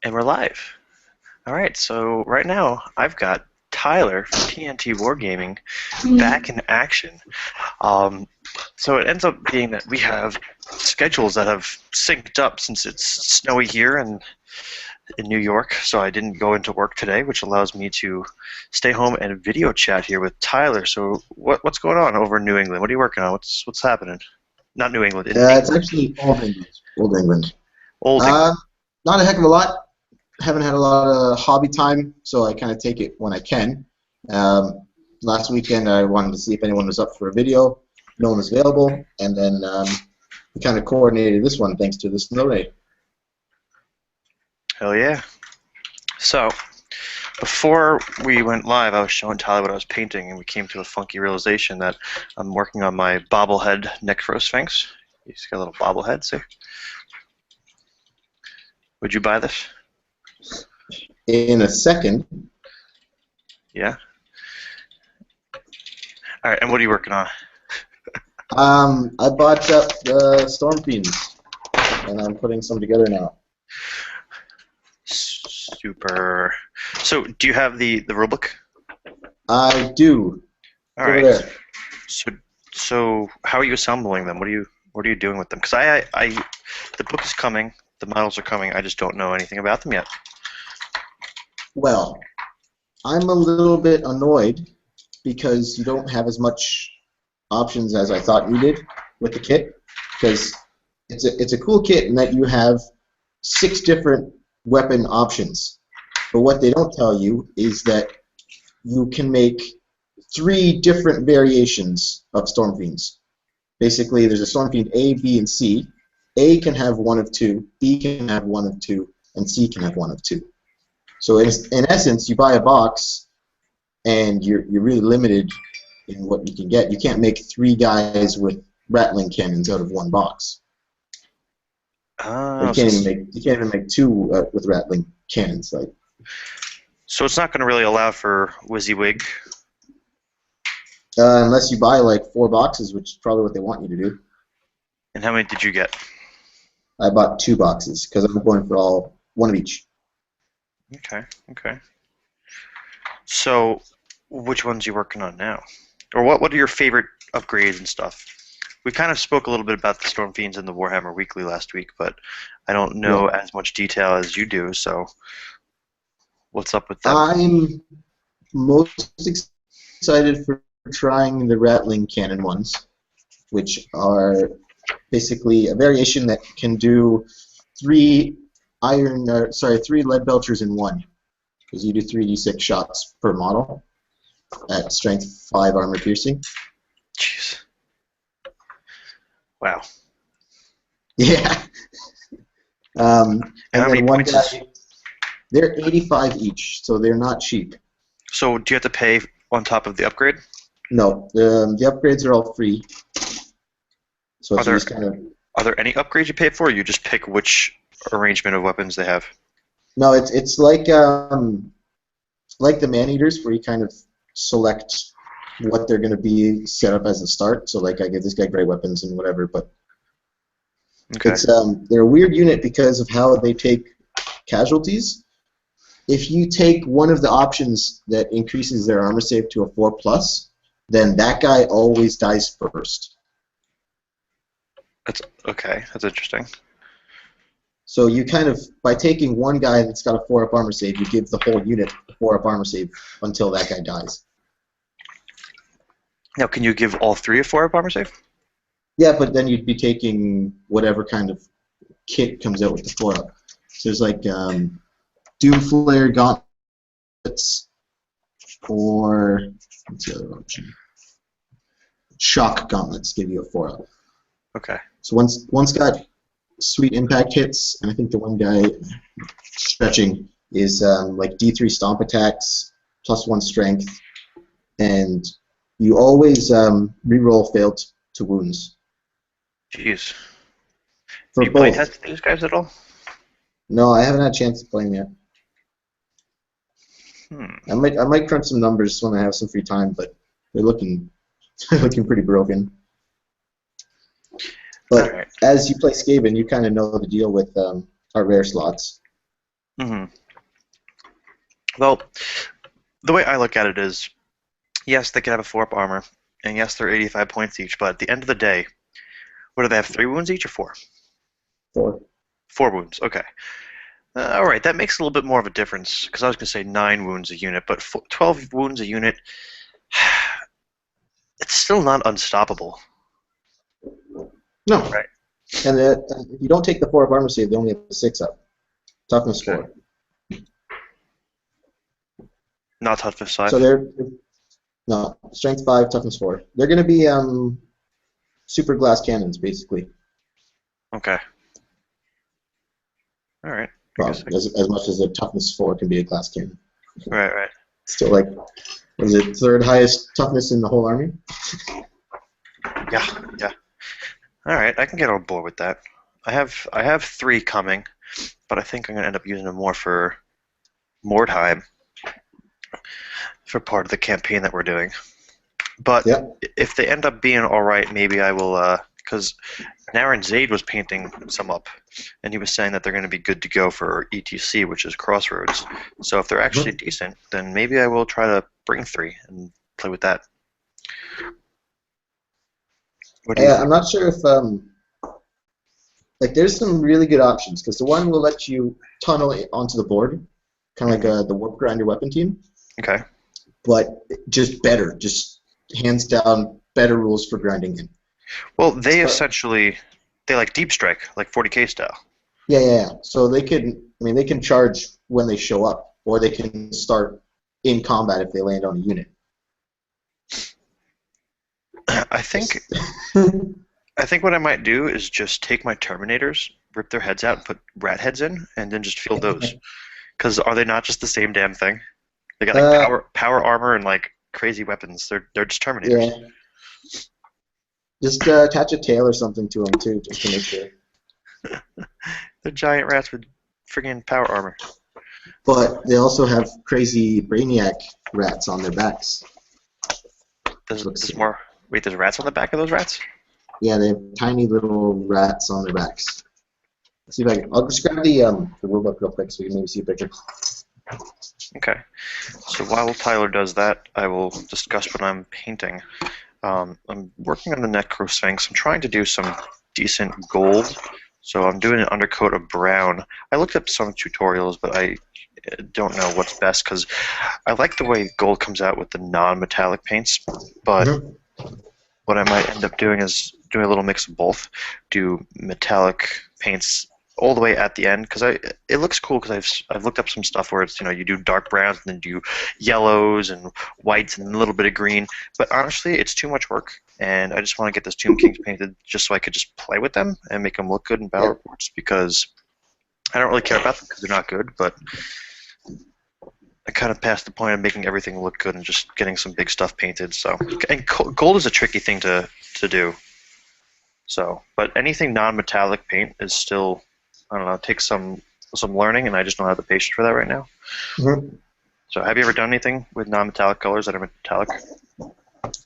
And we're live. All right, so right now I've got Tyler from TNT Wargaming back in action. Um, so it ends up being that we have schedules that have synced up since it's snowy here and in New York, so I didn't go into work today, which allows me to stay home and video chat here with Tyler. So what's going on over in New England? What are you working on? What's happening? Not New England, in It's England. actually Old England. Old England. Old England. Not a heck of a lot. Haven't had a lot of hobby time, so I kind of take it when I can. Last weekend I wanted to see if anyone was up for a video. No one was available, and then we kind of coordinated this one thanks to the snow day. Hell yeah. So, before we went live, I was showing Tyler what I was painting, and we came to a funky realization that I'm working on my bobblehead Necrosphinx. He's got a little bobblehead, see? Would you buy this? In a second. Yeah? Alright, and what are you working on? I bought up the Storm Fiends, and I'm putting some together now. Super. So, do you have the rulebook? I do. All Over right. there. So how are you assembling them? What are you doing with them? Because the book is coming, the models are coming. I just don't know anything about them yet. Well, I'm a little bit annoyed because you don't have as much options as I thought you did with the kit, because it's a cool kit in that you have 6 different weapon options. But what they don't tell you is that you can make 3 different variations of Storm Fiends. Basically, there's a Storm Fiend A, B, and C. A can have one of 2, B can have one of 2, and C can have one of 2. So in essence, you buy a box, and you're really limited in what you can get. You can't make 3 guys with rattling cannons out of one box. Oh, You can't even make 2 with rattling cannons. so it's not going to really allow for WYSIWYG. Unless you buy like 4 boxes, which is probably what they want you to do. And how many did you get? I bought 2 boxes because I'm going for one of each. Okay. So, which ones are you working on now? Or what are your favorite upgrades and stuff? We kind of spoke a little bit about the Storm Fiends in the Warhammer Weekly last week, but I don't know as much detail as you do, so what's up with them? I'm most excited for trying the rattling cannon ones, which are basically a variation that can do 3 lead belchers in one, because you do 3d6 shots per model at strength 5 armor piercing. Jeez. Wow. Yeah. And how many then one points guy, they're 85 each, so they're not cheap. So do you have to pay on top of the upgrade? No, the upgrades are all free. So it's just kind of. Are there any upgrades you pay for, or you just pick which arrangement of weapons they have? No, it's like the man-eaters, where you kind of select what they're going to be set up as a start. So like I give this guy great weapons and whatever, but Okay. They're a weird unit because of how they take casualties. If you take one of the options that increases their armor save to a 4+, then that guy always dies first. That's interesting. So you kind of, by taking one guy that's got a 4-up armor save, you give the whole unit a 4-up armor save until that guy dies. Now, can you give all 3 a 4-up armor save? Yeah, but then you'd be taking whatever kind of kit comes out with the 4-up. So there's like Doomflare gauntlets, or what's the other option? Shock gauntlets give you a 4-up. Okay. So one's got sweet impact hits, and I think the one guy stretching is like D3 stomp attacks, +1 strength, and you always reroll failed to wounds. Jeez. For you play both. test these guys at all? No, I haven't had a chance to play them yet. I might crunch some numbers when I have some free time, but they're looking pretty broken. But as you play Skaven, you kind of know the deal with our rare slots. Hmm. Well, the way I look at it is, yes, they can have a 4-up armor, and yes, they're 85 points each, but at the end of the day, what do they have, 3 wounds each or 4? Four. 4 wounds, okay. All right, that makes a little bit more of a difference, because I was going to say 9 wounds a unit, but 12 wounds a unit, it's still not unstoppable, No, right? and if you don't take the 4 up armor save, they only have a 6 up. Toughness Okay. 4. Not toughness So 5. they're no strength 5, toughness 4. They're going to be super glass cannons basically. Okay. All right. I guess Well, as much as a toughness 4 can be a glass cannon. right, right. Still like, what is it, third highest toughness in the whole army? Yeah, yeah. All right, I can get on board with that. I have 3 coming, but I think I'm gonna end up using them more for Mordheim for part of the campaign that we're doing. But Yeah. if they end up being all right, maybe I will. Because Naren Zaid was painting some up, and he was saying that they're going to be good to go for ETC, which is Crossroads. So if they're actually decent, then maybe I will try to bring 3 and play with that. What do you Yeah, think? I'm not sure if like there's some really good options because the one will let you tunnel onto the board, kind of like Hmm. the warp grinder weapon team, Okay. but just better, just hands down better rules for grinding in. Well, they So, essentially they like deep strike, like 40k style. yeah. So they can, I mean, they can charge when they show up, or they can start in combat if they land on a unit. I think Just I think what I might do is just take my Terminators, rip their heads out, and put rat heads in, and then just field those. Because are they not just the same damn thing? They got like uh, power armor and like crazy weapons. They're just Terminators. yeah, just attach a tail or something to them too, just to make sure. They're giant rats with friggin' power armor. But they also have crazy brainiac rats on their backs. Looks, There's more. Wait, there's rats on the back of those rats? yeah, they have tiny little rats on their backs. Let's see if I can. I'll just grab the rulebook real quick so you can maybe see a picture. Okay. So while Tyler does that, I will discuss what I'm painting. I'm working on the Necro Sphinx. I'm trying to do some decent gold. So I'm doing an undercoat of brown. I looked up some tutorials, but I don't know what's best because I like the way gold comes out with the non-metallic paints. But Mhm. what I might end up doing is doing a little mix of both. Do metallic paints all the way at the end because it looks cool because I've looked up some stuff where it's you do dark browns and then do yellows and whites and a little bit of green. But honestly, it's too much work, and I just want to get those Tomb Kings painted just so I could just play with them and make them look good in battle Yeah. reports because I don't really care about them because they're not good, but I kind of passed the point of making everything look good and just getting some big stuff painted. So, and gold is a tricky thing to do. So, but anything non-metallic paint is still, I don't know, takes some learning, and I just don't have the patience for that right now. Mhm. So, have you ever done anything with non-metallic colors that are metallic?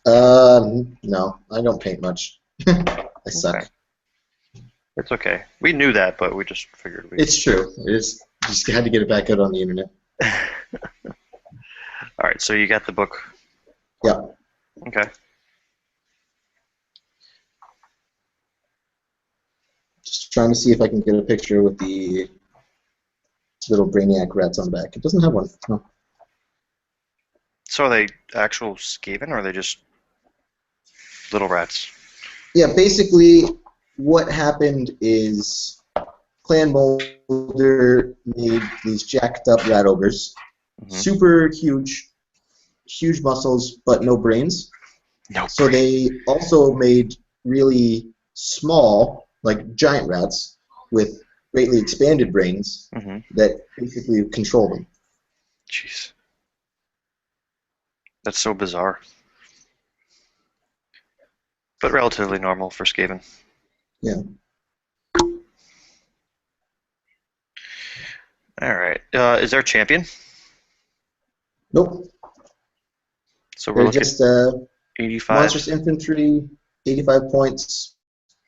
No, I don't paint much. I Okay, suck. it's okay. We knew that, but we just figured we. It's true. It's just had to get it back out on the internet. All right, so you got the book. Yeah. Okay. Just trying to see if I can get a picture with the little brainiac rats on the back. It doesn't have one. No. So are they actual Skaven, or are they just little rats? Yeah, basically, what happened is Clan Molder made these jacked up rat ogres, Hmm. super huge, huge muscles, but no brains. No So brain. they also made really small, like giant rats, with greatly expanded brains Hmm. that basically control them. Jeez, that's so bizarre, but relatively normal for Skaven. Yeah. All right. Is there a champion? Nope. So we're They're looking just 85. monstrous infantry, 85 points,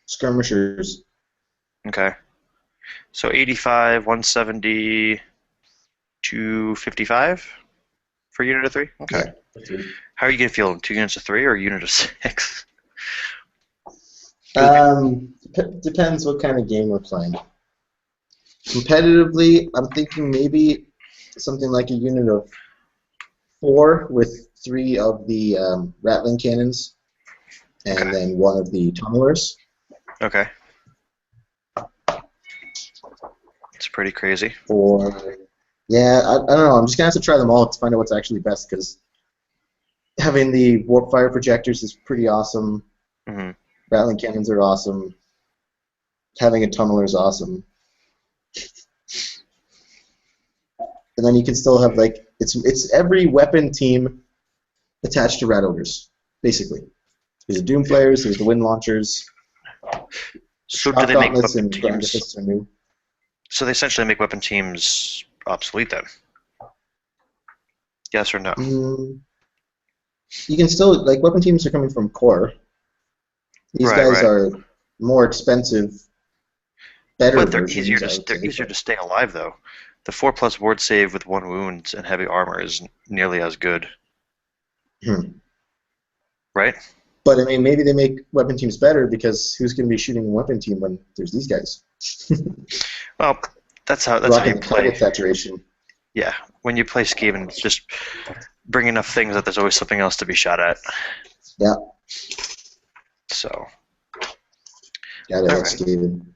skirmishers. Okay. So 85, 170. 255 for a unit of 3? Okay. Yeah, for 3. How are you going to feel? 2 units of 3 or a unit of 6? 'Cause Depends what kind of game we're playing. Competitively, I'm thinking maybe something like a unit of 4 with 3 of the rattling cannons okay. and then 1 of the tumblers. Okay. It's pretty crazy. Or, yeah, I don't know. I'm just going to have to try them all to find out what's actually best because having the warp fire projectors is pretty awesome. Mm-hmm. Rattling cannons are awesome. Having a tumbler is awesome. And then you can still have like it's every weapon team attached to rat ogres, basically. There's the doom flayers, there's the wind launchers. So do Shock they make gauntlets weapon and grinder teams? fists are new. So they essentially make weapon teams obsolete then? Yes or no? You can still like weapon teams are coming from core. These guys Right. are more expensive, better But they're versions. easier to stay alive though. The 4+ ward save with 1 wound and heavy armor is nearly as good. Right? But I mean, maybe they make weapon teams better because who's going to be shooting a weapon team when there's these guys? Well, that's how you play. Target saturation. Yeah, when you play Skaven, just bring enough things that there's always something else to be shot at. Yeah. So. Got it. That's Skaven.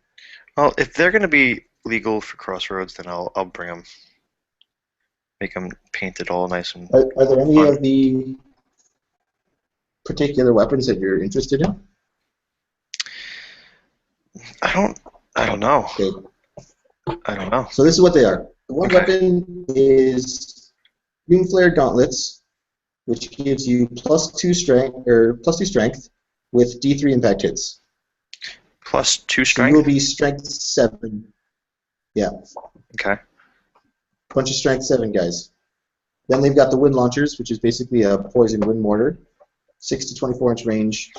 Well, if they're going to be legal for Crossroads, then I'll bring them. Make them painted all nice and. Are there any of the particular weapons that you're interested in? I don't know. Okay. I don't know. So this is what they are. The one weapon is Moonflare Gauntlets, which gives you +2 strength with D3 impact hits. +2 strength? So you will be strength 7. Yeah. Okay. Bunch of strength 7 guys. Then they've got the wind launchers, which is basically a poison wind mortar. 6 to 24 inch range.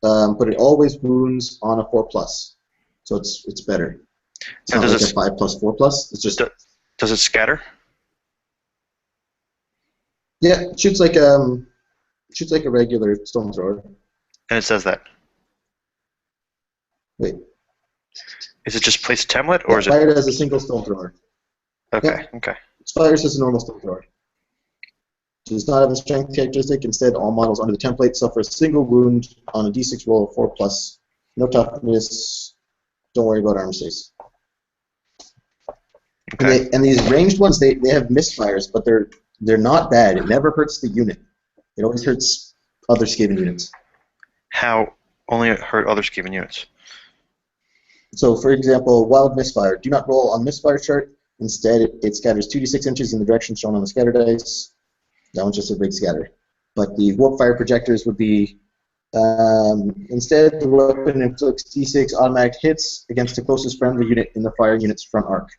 But it always wounds on a 4+. So it's better. It's not like a 5+, 4+. It's just. Does it scatter? Yeah, it shoots like a regular stone thrower. And it says that. Wait. Is it just place a template, or is it fired as a single stone thrower? Okay. Yeah. Okay. It fires as a normal stone thrower. It does not have a strength characteristic. Instead, all models under the template suffer a single wound on a d6 roll of 4+. No toughness. Don't worry about armor saves. Okay. And these ranged ones, they have misfires, but they're not bad. It never hurts the unit. It always hurts other Skaven units. How only it hurt other Skaven units? So, for example, Wild Misfire. Do not roll on Misfire chart. Instead, it scatters 2d6 inches in the direction shown on the scatter dice. That one's just a big scatter. But the Warp Fire projectors would be, instead, the weapon inflicts d6 automatic hits against the closest friendly unit in the fire unit's front arc.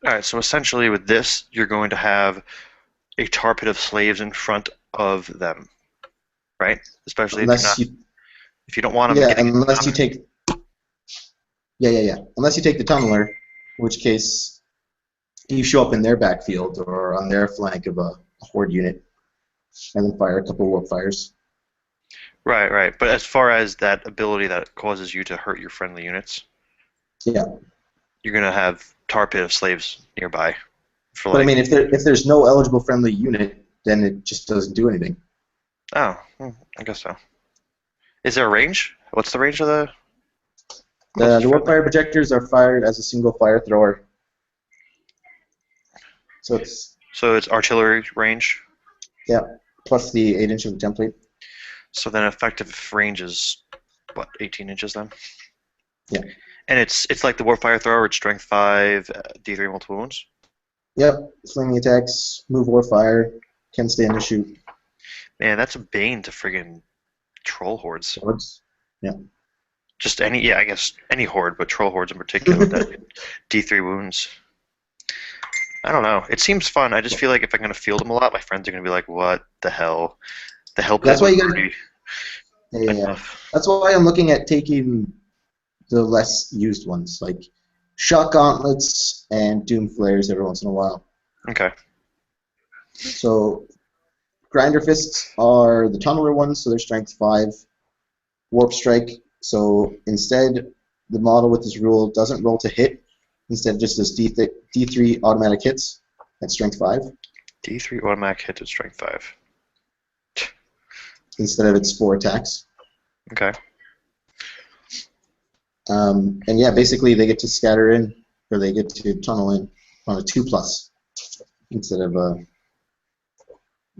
All right, so essentially with this, you're going to have a tar pit of slaves in front of them, right? Especially if you don't want them getting unless you take... Yeah. Unless you take the tunneler, in which case you show up in their backfield or on their flank of a horde unit and then fire a couple of warp fires. Right. But as far as that ability that causes you to hurt your friendly units, yeah, you're going to have tar pit of slaves nearby. But I mean, if there's no eligible friendly unit, then it just doesn't do anything. Oh, I guess so. Is there a range? What's the range of the... The warp fire projectors are fired as a single fire thrower. So it's artillery range? Yeah, plus the 8 inch of the template. So then effective range is, what, 18 inches then? Yeah. And it's like the warp fire thrower, it's strength 5, D3 multiple wounds? Yep, slinging attacks, move warp fire, can stand to shoot. Man, that's a bane to friggin' troll hordes. Yeah. Just I guess any horde, but troll hordes in particular with that D3 wounds. I don't know. It seems fun. I just feel like if I'm going to field them a lot, my friends are going to be like, what the hell? The hell That's why you got to... Yeah. That's why I'm looking at taking the less used ones. Like, shock gauntlets, and doom flares every once in a while. Okay. So grinder fists are the tunneler ones, so they're strength 5. Warp strike. So instead, the model with this rule doesn't roll to hit. Instead, just does D3 automatic hits at strength 5. D3 automatic hit at strength 5. Instead of its 4 attacks. Okay. And yeah, basically they get to scatter in, or they get to tunnel in on a 2+ instead of a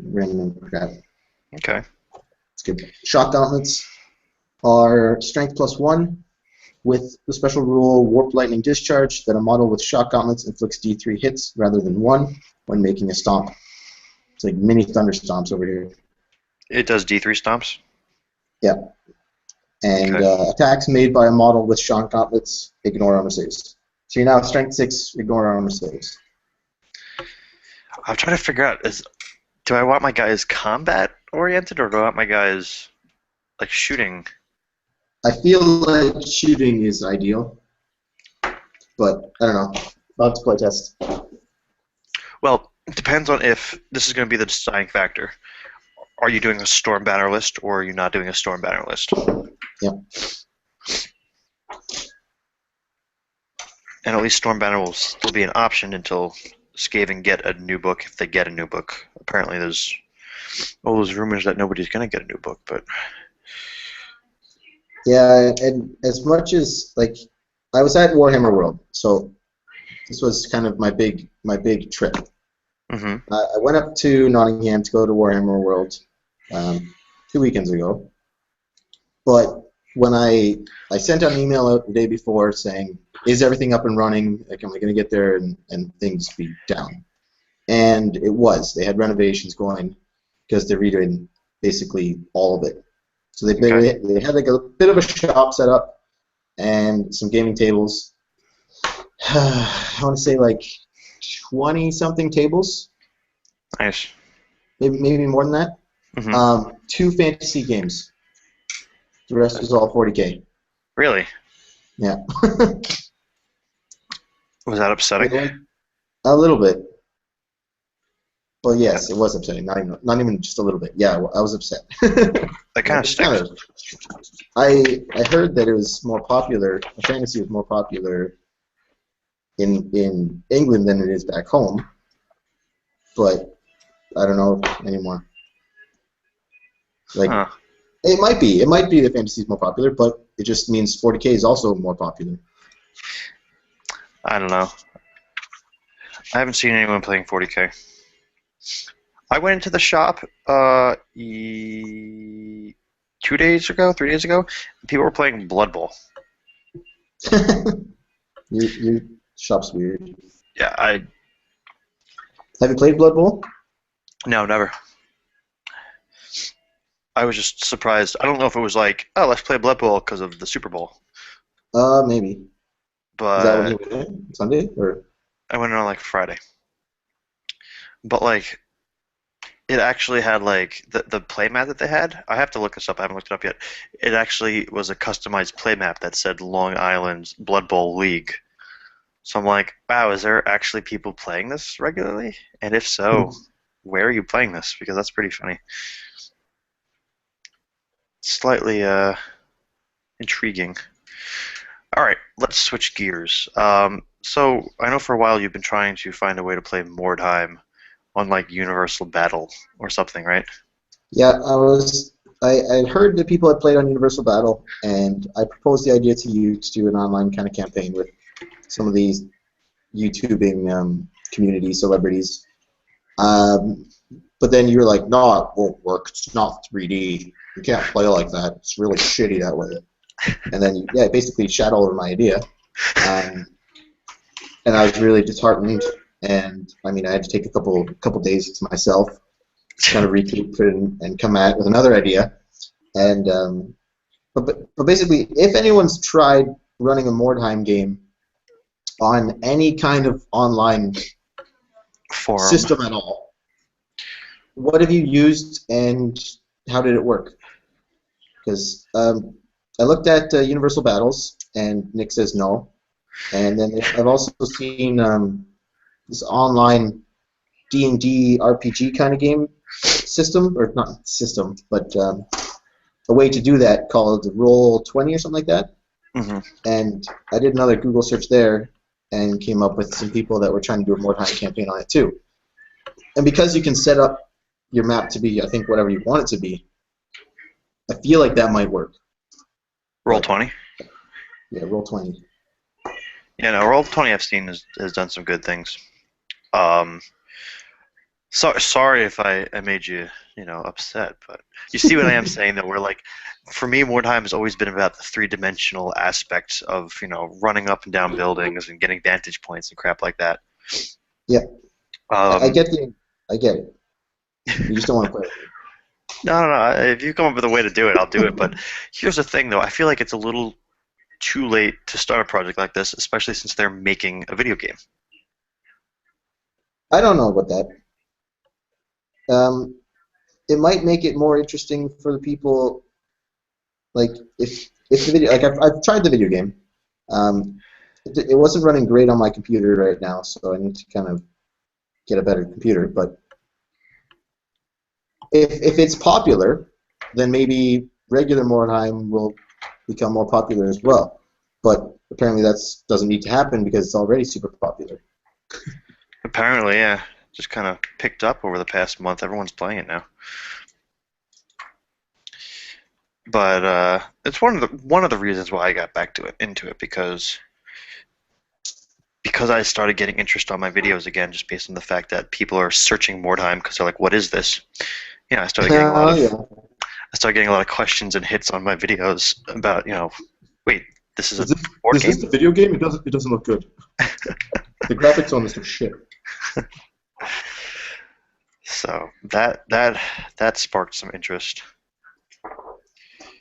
random crap. Okay. It's good. Shock gauntlets are strength +1 with the special rule warp lightning discharge that a model with shock gauntlets inflicts D3 hits rather than 1 when making a stomp. It's like mini thunder stomps over here. It does D3 stomps? Yeah. And Okay. attacks made by a model with shock gauntlets ignore armor saves. So you're now strength 6, ignore armor saves. I'm trying to figure out, do I want my guys combat oriented or do I want my guys like shooting? I feel like shooting is ideal, but I don't know. I'll have to play test. Well, it depends on if this is going to be the deciding factor. Are you doing a Storm Banner list or are you not doing a Storm Banner list? Yeah. And at least Storm Banner will still be an option until Skaven get a new book, if they get a new book. Apparently there's all those rumors that nobody's going to get a new book, but... Yeah, and as much as, like, I was at Warhammer World, so this was kind of my big trip. Mm-hmm. I went up to Nottingham to go to Warhammer World 2 weekends ago, but when I sent out an email out the day before saying, is everything up and running, like, am I going to get there and things be down? And it was. They had renovations going because they're redoing basically all of it. So they had like a bit of a shop set up and some gaming tables. I want to say like 20-something tables. Nice. Maybe more than that. Mm-hmm. 2 fantasy games. The rest was all 40K. Really? Yeah. Was that upsetting? A little bit. Well, yes, it was upsetting. Not even just a little bit. Yeah, I was upset. That kind of stinks. I heard that it was more popular. Fantasy was more popular in England than it is back home, but I don't know anymore. Like, it might be that fantasy is more popular, but it just means 40K is also more popular. I don't know. I haven't seen anyone playing 40K. I went into the shop 2 days ago, 3 days ago, and people were playing Blood Bowl. Your shop's weird. Yeah, Have you played Blood Bowl? No, never. I was just surprised. I don't know if it was like, oh, let's play Blood Bowl because of the Super Bowl. Maybe. But Is that when you went in? Sunday? Or? I went on like Friday. But like, it actually had like the playmat that they had. I have to look this up. I haven't looked it up yet. It actually was a customized playmat that said Long Island's Blood Bowl League. So I'm like, wow, is there actually people playing this regularly? And if so, where are you playing this? Because that's pretty funny. Slightly intriguing. All right, let's switch gears. So I know for a while you've been trying to find a way to play Mordheim on like Universal Battle or something, right? Yeah, I heard that people had played on Universal Battle, and I proposed the idea to you to do an online kind of campaign with some of these YouTubing community celebrities. But then you were like, no, it won't work. It's not 3D. You can't play like that. It's really shitty that way. And then, yeah, it basically shat all over my idea. And I was really disheartened. And, I mean, I had to take a couple days to myself to kind of recoup and come at with another idea. And but basically, if anyone's tried running a Mordheim game on any kind of online Forum. system at all, what have you used and how did it work? Because I looked at Universal Battles, and Nick says no. And then I've also seen this online D&D RPG kind of game system, or not system, but a way to do that called Roll20 or something like that. Hmm. And I did another Google search there and came up with some people that were trying to do a Mordheim campaign on it too. And because you can set up your map to be, I think, whatever you want it to be, I feel like that might work. Roll But 20. yeah, Roll20. Yeah, no, Roll 20 I've seen has done some good things. Um, sorry if I made you, upset, but you see what I am saying though. We're like, for me, Mordheim has always been about the three-dimensional aspects of, running up and down buildings and getting vantage points and crap like that. Yeah, I Um, get I get it. You just don't want to play it. no, no, no. If you come up with a way to do it, I'll do it. But here's the thing, though. I feel like it's a little too late to start a project like this, especially since they're making a video game. I don't know about that. Um, it might make it more interesting for the people. Like if the video, like I've tried the video game. Um, it wasn't running great on my computer right now, so I need to kind of get a better computer. But if it's popular, then maybe regular Mordheim will become more popular as well. But apparently that doesn't need to happen because it's already super popular. Apparently, yeah. Just kind of picked up over the past month. Everyone's playing it now. But it's one of the reasons why I got back into it because I started getting interest on my videos again, just based on the fact that people are searching Mordheim because they're like, "What is this?" I started getting a lot of Yeah. I started getting a lot of questions and hits on my videos about, wait, this is a Is this board is this game? the video game? It doesn't look good. The graphics on this are shit. So that sparked some interest.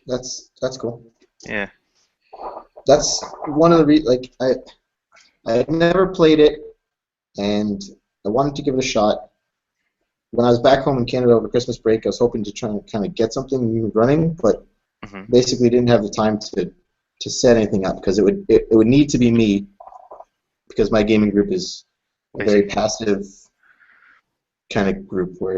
That's cool. Yeah. That's one of the like I had never played it and I wanted to give it a shot. When I was back home in Canada over Christmas break, I was hoping to try and kind of get something running, but Hmm. basically didn't have the time to set anything up because it would need to be me because my gaming group is a very Basically, passive kind of group where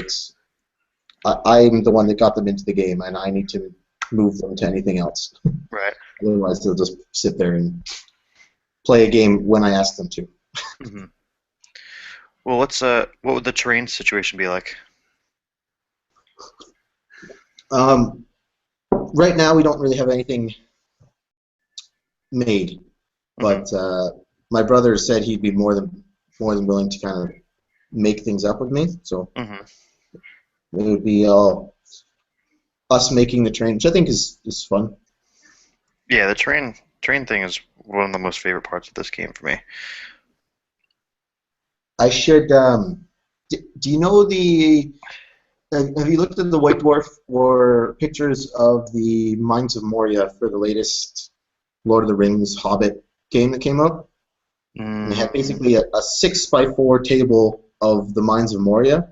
I'm the one that got them into the game and I need to move them to anything else. right. Otherwise, they'll just sit there and play a game when I ask them to. Hmm. Well, what would the terrain situation be like? Um, right now, we don't really have anything made, Hmm. but my brother said he'd be more than willing to kind of make things up with me. So Hmm. it would be all us making the train, which I think is fun. Yeah, the train thing is one of the most favorite parts of this game for me. I should. Do you know the? Have you looked at the White Dwarf or pictures of the Mines of Moria for the latest Lord of the Rings Hobbit game that came out? And they Mm, have basically a 6x4 table of the Mines of Moria.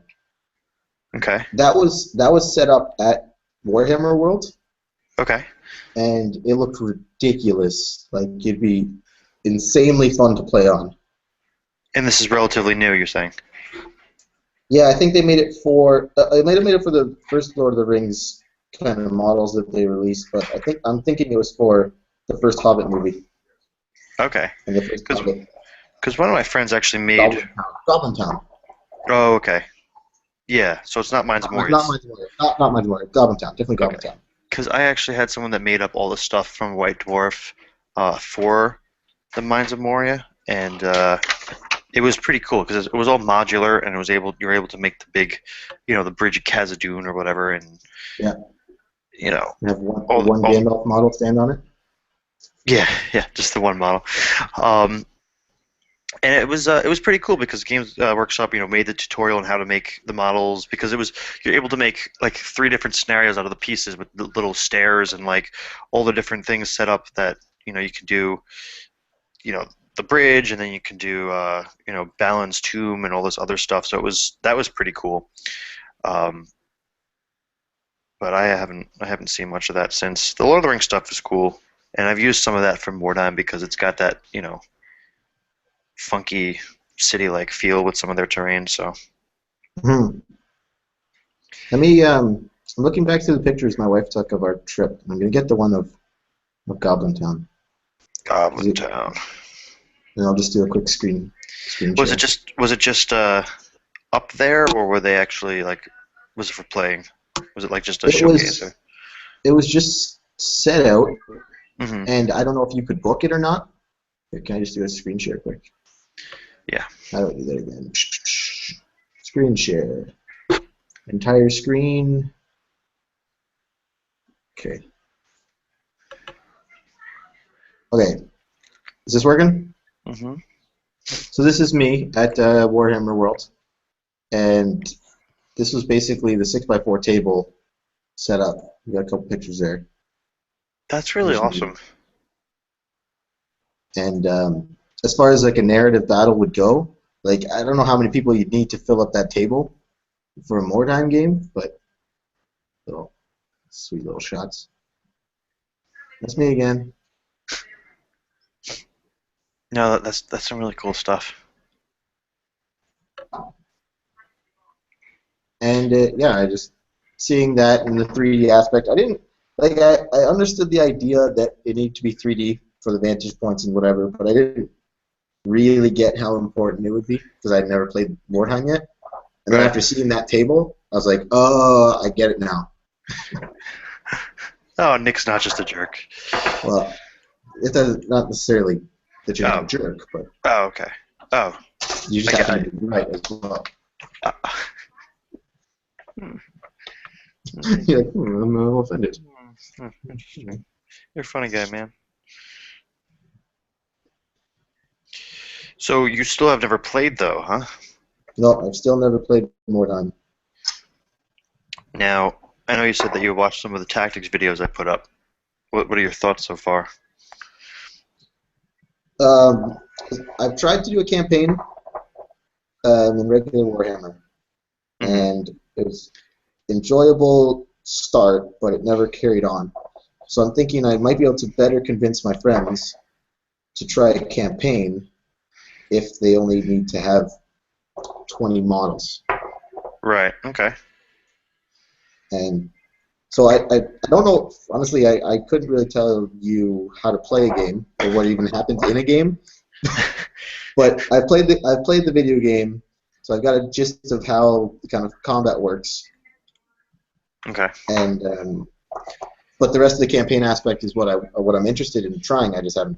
okay. That was set up at Warhammer World, Okay. and it looked ridiculous. Like it'd be insanely fun to play on. And this is relatively new, you're saying? Yeah, I think they made it for. They might have made it for the first Lord of the Rings kind of models that they released, but I'm thinking it was for the first Hobbit movie Okay. and the first Because Hobbit one of my friends actually made. Goblin Town. Goblin Town. Oh, okay. Yeah. So it's not Mines of Not Morias. Mines of Moria. Not Mines of Moria. Goblin Town. Definitely Okay. Goblin Town. Because I actually had someone that made up all the stuff from White Dwarf, for the Mines of Moria, and it was pretty cool because it was all modular and you were able to make the big, the bridge of Khazad-dûm or whatever, and Yeah. you know You have one all one all Gandalf model stand on it. yeah, yeah, just the one model. Um, and it was pretty cool because Games Workshop made the tutorial on how to make the models because you're able to make like three different scenarios out of the pieces with the little stairs and like all the different things set up that you can do you know the bridge and then you can do Balin's tomb and all this other stuff. So that was pretty cool. Um, but I haven't seen much of that since. The Lord of the Rings stuff is cool, and I've used some of that from Mordheim because it's got that. funky city-like feel with some of their terrain. So Hmm. Let me. I'm looking back through the pictures my wife took of our trip. I'm gonna get the one of Goblin Town. Goblin Town. And I'll just do a quick screen Was share. it just up there, or were they actually like? Was it for playing? Was it like just a It showcase? Or? was it was just set out, Hmm. and I don't know if you could book it or not. Here, can I just do a screen share quick? Yeah. How do I do that again? Screen share. Entire screen. Okay. Okay. Is this working? Hmm. So this is me at Warhammer World, and this was basically the 6x4 table set up. We got a couple pictures there. That's really There's me. awesome. And as far as like a narrative battle would go, like I don't know how many people you'd need to fill up that table for a Mordheim game, but little sweet little shots. That's me again. No, that's some really cool stuff. And yeah, I just seeing that in the 3D aspect. I didn't like. I understood the idea that it needed to be 3D for the vantage points and whatever, but I didn't really get how important it would be because I'd never played Mordheim yet. And then Right. after seeing that table, I was like, oh, I get it now. Oh, Nick's not just a jerk. Well, it does not necessarily that you're not a Oh. jerk, but Oh, okay. Oh, you just I get. happen to be right as well. Uh, hmm. You're like, I'm offended. Interesting. You're a funny guy, man. So you still have never played though, huh? No, I've still never played Mordheim. Now, I know you said that you watched some of the tactics videos I put up. What are your thoughts so far? Um, I've tried to do a campaign in regular Warhammer, Hmm. and it was enjoyable start, but it never carried on. So I'm thinking I might be able to better convince my friends to try a campaign if they only need to have 20 models. Right. Okay. And so I don't know, honestly, I couldn't really tell you how to play a game or what even happens in a game. But I've played the video game, so I've got a gist of how the kind of combat works. Okay. And but the rest of the campaign aspect is what I'm interested in trying. I just haven't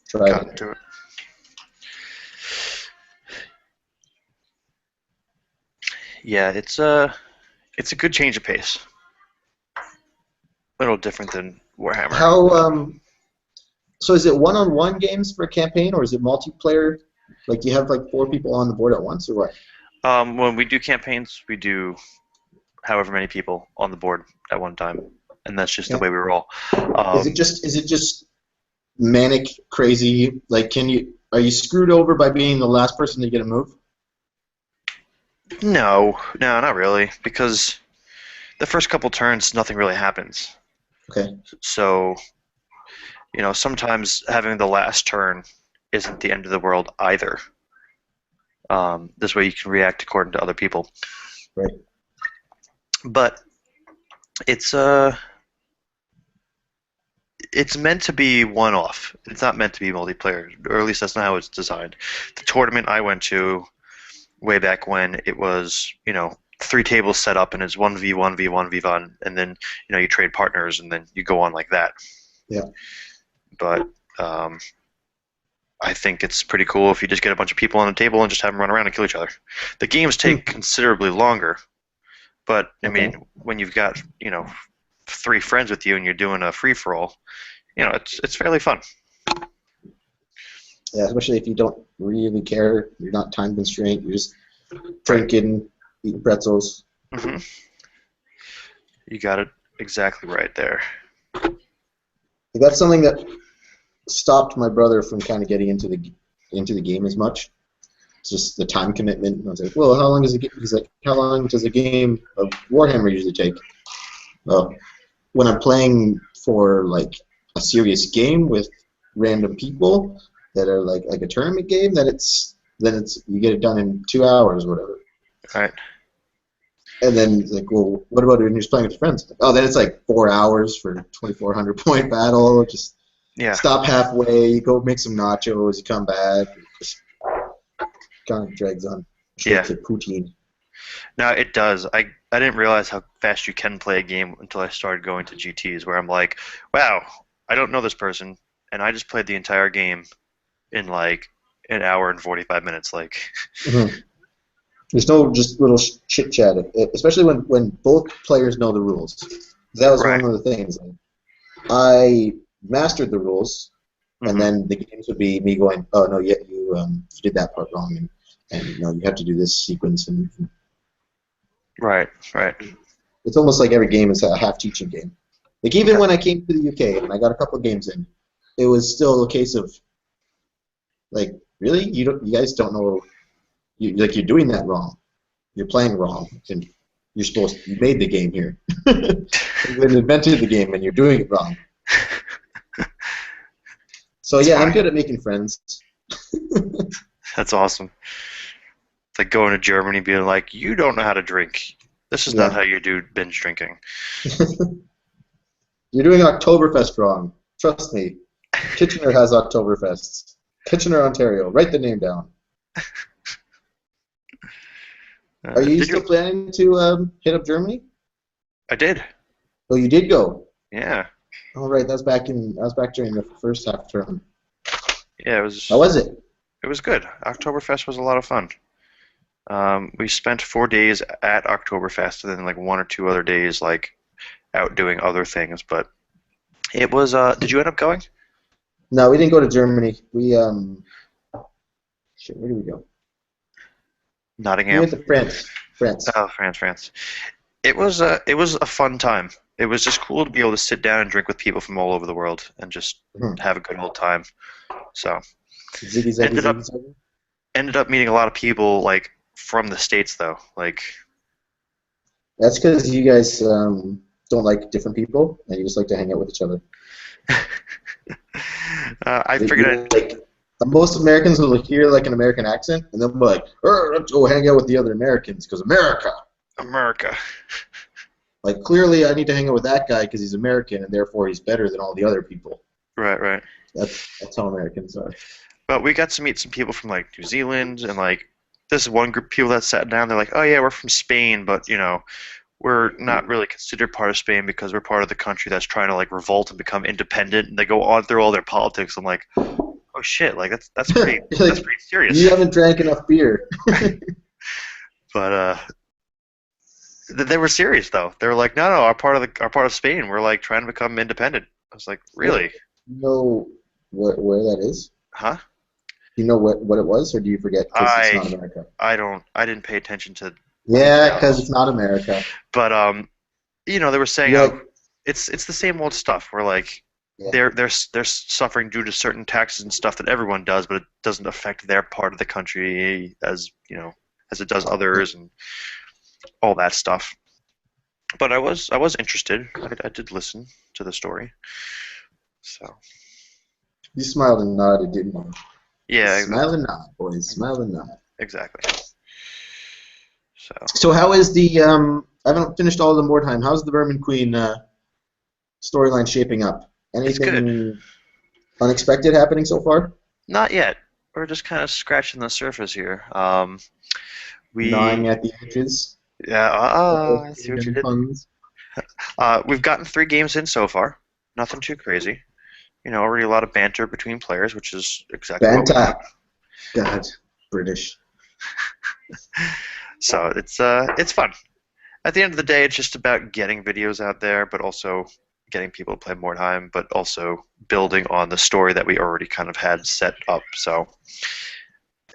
tried Got it. into it. Yeah, it's a good change of pace. A little different than Warhammer. How so is it one-on-one games for a campaign, or is it multiplayer? Like you have like 4 people on the board at once, or what? When we do campaigns, we do however many people on the board at one time, and that's just the Okay. way we roll. Is it just manic, crazy? Like, are you screwed over by being the last person to get a move? No, not really, because the first couple turns, nothing really happens. Okay. So, sometimes having the last turn isn't the end of the world either. This way you can react according to other people. Right. But it's it's meant to be one-off. It's not meant to be multiplayer, or at least that's not how it's designed. The tournament I went to way back when, it was 3 tables set up and it's 1v1 v1 v1, and then you trade partners and then you go on like that. Yeah. But I think it's pretty cool if you just get a bunch of people on a table and just have them run around and kill each other. The games take considerably longer, but I mean, when you've got 3 friends with you and you're doing a free for all, it's fairly fun. Yeah, especially if you don't really care, you're not time constrained, you're just drinking, eating pretzels. Hmm. You got it exactly right there. That's something that stopped my brother from kind of getting into the game as much. It's just the time commitment. And I was like, well, how long does it get? He's like, how long does a game of Warhammer usually take? Well, when I'm playing for like a serious game with random people, that are like a tournament game, then it's you get it done in 2 hours or whatever. Right. And then it's like, well, what about when you're just playing with friends? Oh, then it's like 4 hours for 2,400 point battle. Just Yeah. stop halfway, you go make some nachos, you come back. It just kind of drags on. Yeah. To poutine. No, it does. I didn't realize how fast you can play a game until I started going to GTs, where I'm like, wow, I don't know this person, and I just played the entire game in like an hour and 45 minutes. Like, Mm-hmm. There's no just little chit chat, especially when both players know the rules. That was right. one of the things. I mastered the rules, and Mm-hmm. then the games would be me going, "Oh no, you did that part wrong, and no, you have to do this sequence." And Right. Right. it's almost like every game is a half teaching game. Like even when I came to the UK and I got a couple of games in, it was still a case of like, really, you guys don't know, you're doing that wrong. You're playing wrong, and you made the game here. You invented the game, and you're doing it wrong. So That's yeah, I'm funny. good at making friends. That's awesome. It's like going to Germany, being like, you don't know how to drink. This is not Yeah. how you do binge drinking. You're doing Oktoberfest wrong. Trust me. Kitchener has Oktoberfests. Kitchener, Ontario. Write the name down. Are you Did still you? planning to hit up Germany? I did. Oh, you did go. Yeah. All right, that was back during the first half term. Yeah. How was it? It was good. Oktoberfest was a lot of fun. We spent 4 days at Oktoberfest, and then like 1 or 2 other days like out doing other things. But it was. Did you end up going? No, we didn't go to Germany. Shit, where did we go? We Nottingham. went to France. France. Oh, France. It was a fun time. It was just cool to be able to sit down and drink with people from all over the world and just Mhm. have a good old time. So Ziggy zaggy ended ziggy up zaggy. ended up meeting a lot of people like from the States though. Like That's because you guys don't like different people, and you just like to hang out with each other. I figured You like most Americans will hear like an American accent, and they'll be like, "Let's go hang out with the other Americans because America." America. Like clearly, I need to hang out with that guy because he's American, and therefore he's better than all the other people. Right. That's how Americans are. But we got to meet some people from like New Zealand and like this one group of people that sat down. They're like, "Oh yeah, we're from Spain, but you know, we're not really considered part of Spain because we're part of the country that's trying to like revolt and become independent." And they go on through all their politics. I'm like, "Oh shit! Like that's pretty that's Like, pretty serious." you haven't drank enough beer. But they were serious though. They were like, "No, our part of Spain. We're like trying to become independent." I was like, What, "Really? you know where that is? Huh?" Do you know what it was, or do you forget because it's I not America? I didn't pay attention to Yeah, because it's details. not America. But you know, they were saying, You're "Oh, like, it's the same old stuff." We're like, yeah, they're suffering due to certain taxes and stuff that everyone does, but it doesn't affect their part of the country as you know as it does yeah. others and all that stuff. But I was interested. I did listen to the story. So You smiled and nodded, didn't you? yeah, Smile and nod, boys. Smile and nod. exactly. So So how is the I haven't finished all the Mordheim. How's the Vermin Queen storyline shaping up? it's good. Anything unexpected happening so far? Not yet. We're just kind of scratching the surface here. We Gnawing at the edges. yeah. I see what you Kingdom did. puns. We've gotten 3 games in so far. Nothing too crazy. You know, already a lot of banter between players, which is exactly what we want. Banta. God, British. So it's fun. At the end of the day, it's just about getting videos out there, but also getting people to play Mordheim, but also building on the story that we already kind of had set up. So,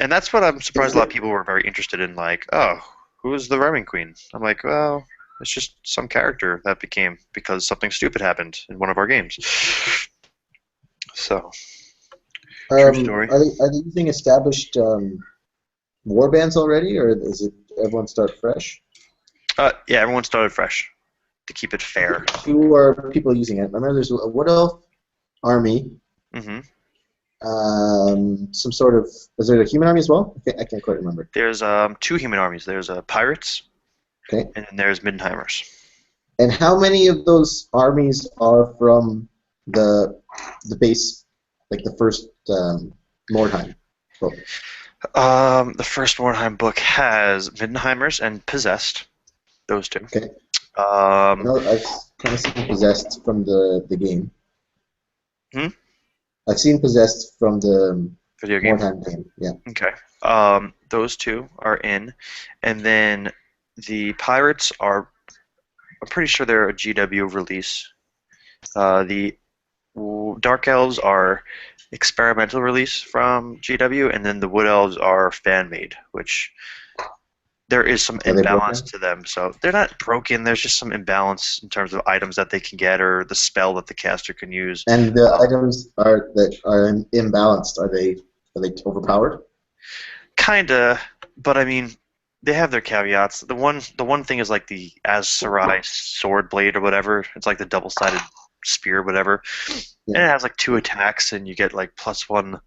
and that's what I'm surprised a lot of people were very interested in. Like, oh, who is the Vermin Queen? I'm like, well, it's just some character that became because something stupid happened in one of our games. So, true story. Are they using established war bands already, or is it everyone start fresh? Yeah, everyone started fresh to keep it fair. Who are people using it? Remember, there's a Wood Elf army. Hmm Some sort of. Is there a human army as well? I can't quite remember. There's two human armies. There's pirates, Okay. and then there's Middenheimers. And how many of those armies are from the base, like the first Mordheim book? The first Mordheim book has Middenheimers and Possessed. Those two. Okay. I've kind of seen Possessed from the game. I've seen Possessed from the video game. Mordheim game. Yeah. Okay. Those two are in, and then the pirates are. I'm pretty sure they're a GW release. The Dark Elves are experimental release from GW, and then the Wood Elves are fan-made, which there is some imbalance to them. So they're not broken. There's just some imbalance in terms of items that they can get or the spell that the caster can use. And the items that are imbalanced, are they overpowered? Kinda, but I mean, they have their caveats. The one thing is like the Azsarai sword blade or whatever. It's like the double-sided spear, or whatever. Yeah. And it has like 2 attacks, and you get like +1.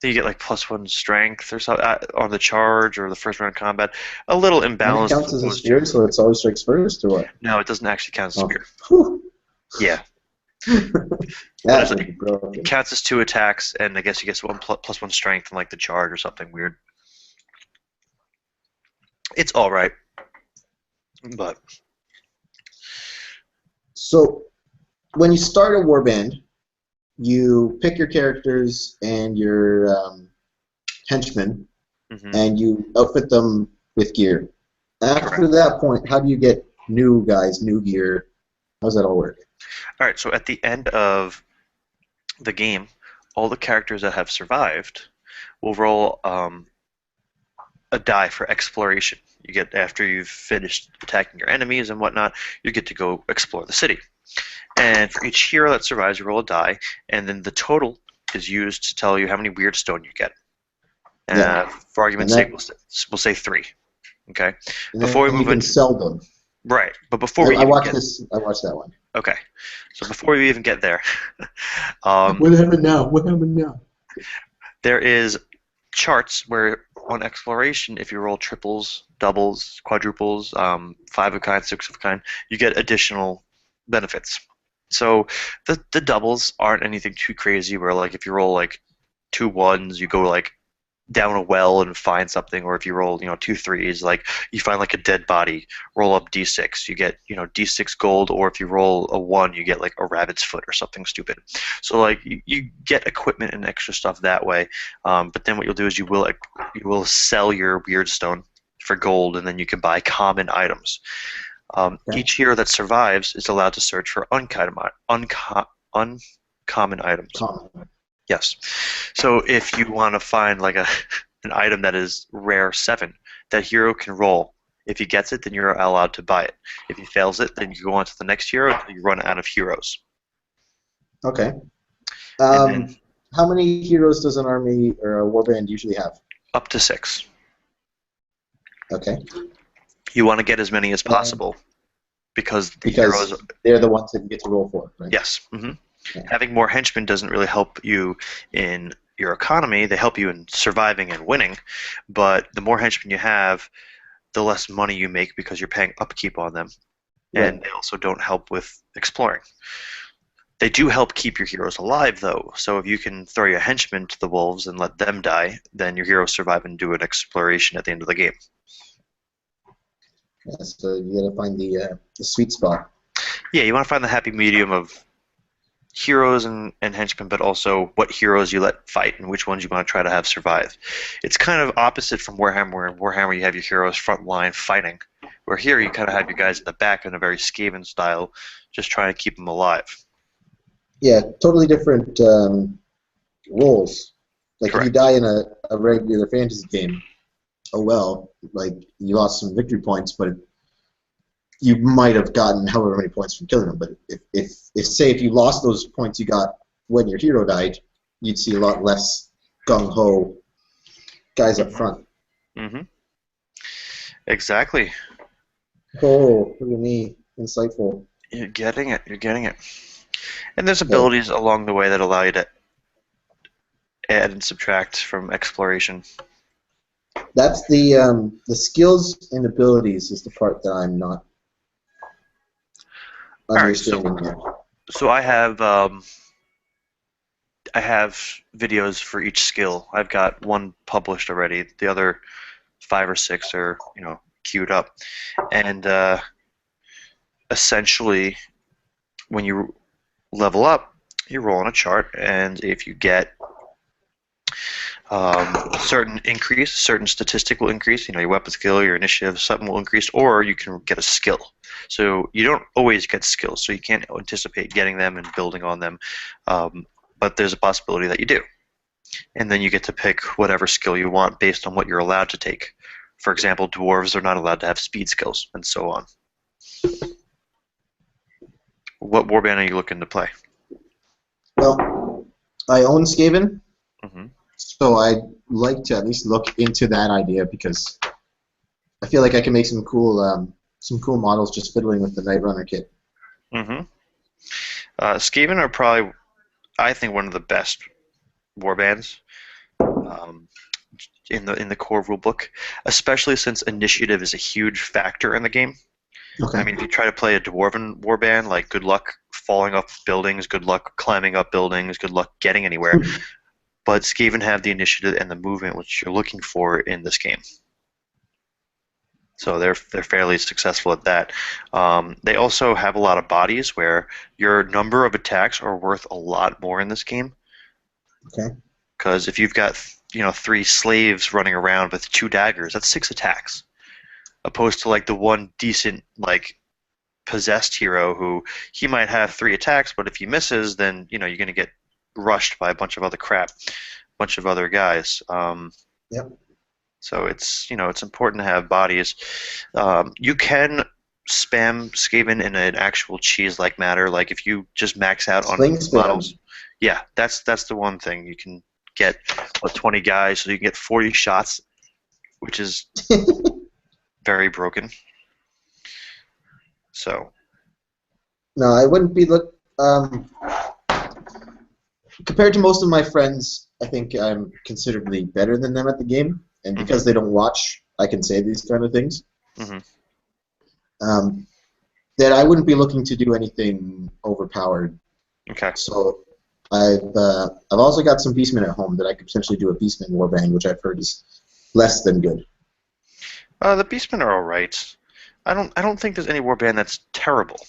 Then you get like +1 strength or something on the charge or the first round of combat. A little imbalanced. And it counts as a spear, so it's always strikes first, or what? No, it doesn't actually count as a spear. Whew. Yeah. That's it counts as 2 attacks, and I guess you get +1 strength and like the charge or something weird. It's all right, but so when you start a warband, you pick your characters and your henchmen, and you outfit them with gear. After that point, how do you get new guys, new gear? How does that all work? All right, so at the end of the game, all the characters that have survived will roll a die for exploration. You get, after you've finished attacking your enemies and whatnot, you get to go explore the city. And for each hero that survives, you roll a die, and then the total is used to tell you how many weird stone you get. For argument's sake, we'll say 3. Okay. Before we move in, sell them. Right, but before we I watched that one. Okay, so before we even get there, what happened now? What happened now? There is charts where on exploration, if you roll triples, doubles, quadruples, 5 of kind, 6 of kind, you get additional benefits. So the doubles aren't anything too crazy. Where like if you roll like 2 1s, you go like down a well and find something, or if you roll 2 3s, like you find like a dead body, roll up d6, you get d6 gold, or if you roll a 1, you get like a rabbit's foot or something stupid. So like you get equipment and extra stuff that way, but then what you'll do is you will sell your weird stone for gold, and then you can buy common items. Each hero that survives is allowed to search for uncommon items. Yes. So if you want to find like an item that is rare 7, that hero can roll. If he gets it, then you're allowed to buy it. If he fails it, then you go on to the next hero until you run out of heroes. Okay. How many heroes does an army or a warband usually have? Up to 6. Okay. You want to get as many as possible because heroes, they're the ones that you get to roll for, right? Yes. Yeah. Having more henchmen doesn't really help you in your economy. They help you in surviving and winning, but the more henchmen you have, the less money you make because you're paying upkeep on them, and they also don't help with exploring. They do help keep your heroes alive, though, so if you can throw your henchmen to the wolves and let them die, then your heroes survive and do an exploration at the end of the game. Yeah, so you gotta find the sweet spot. Yeah, you want to find the happy medium of heroes and henchmen, but also what heroes you let fight and which ones you want to try to have survive. It's kind of opposite from Warhammer, where in Warhammer you have your heroes front line fighting, where here you kind of have your guys in the back in a very Skaven style, just trying to keep them alive. Yeah, totally different roles. Like Correct. if you die in a regular fantasy game, oh well, like you lost some victory points, but you might have gotten however many points from killing them. But if you lost those points you got when your hero died, you'd see a lot less gung-ho guys up front. Exactly. Oh, look at me. Insightful. You're getting it. And there's abilities along the way that allow you to add and subtract from exploration. That's the skills and abilities is the part that I'm not All right, so understanding yet. so I have videos for each skill. I've got one published already. The other five or six are, queued up. And essentially, when you level up, you roll on a chart, and if you get certain increase, certain statistical increase, your weapon skill, your initiative, something will increase, or you can get a skill. So you don't always get skills, so you can't anticipate getting them and building on them, but there's a possibility that you do. And then you get to pick whatever skill you want based on what you're allowed to take. For example, dwarves are not allowed to have speed skills, and so on. What warband are you looking to play? Well, I own Skaven, Hmm. so I'd like to at least look into that idea because I feel like I can make some cool models just fiddling with the Night Runner kit. Hmm. Skaven are probably, I think, one of the best warbands um, in the core rulebook, especially since initiative is a huge factor in the game. I Okay. mean, if you try to play a dwarven warband, like good luck falling off buildings, good luck climbing up buildings, good luck getting anywhere. But Skaven have the initiative and the movement which you're looking for in this game. So they're fairly successful at that. They also have a lot of bodies where your number of attacks are worth a lot more in this game. Okay. Because if you've got three slaves running around with two daggers, that's six attacks. Opposed to like the one decent like possessed hero who he might have three attacks, but if he misses, then you're going to get rushed by a bunch of other crap, a bunch of other guys. Yep. So it's important to have bodies. You can spam Skaven in an actual cheese-like manner, like if you just max out Sling on spam. models. Yeah, that's the one thing. You can get 20 guys, so you can get 40 shots, which is very broken. So, No, I wouldn't be look. Compared to most of my friends, I think I'm considerably better than them at the game, and hmm because they don't watch, I can say these kind of things. hmm Um, that I wouldn't be looking to do anything overpowered. okay. So I've also got some beastmen at home that I could potentially do a beastman warband, which I've heard is less than good. The Beastmen are all right. I don't think there's any warband that's terrible.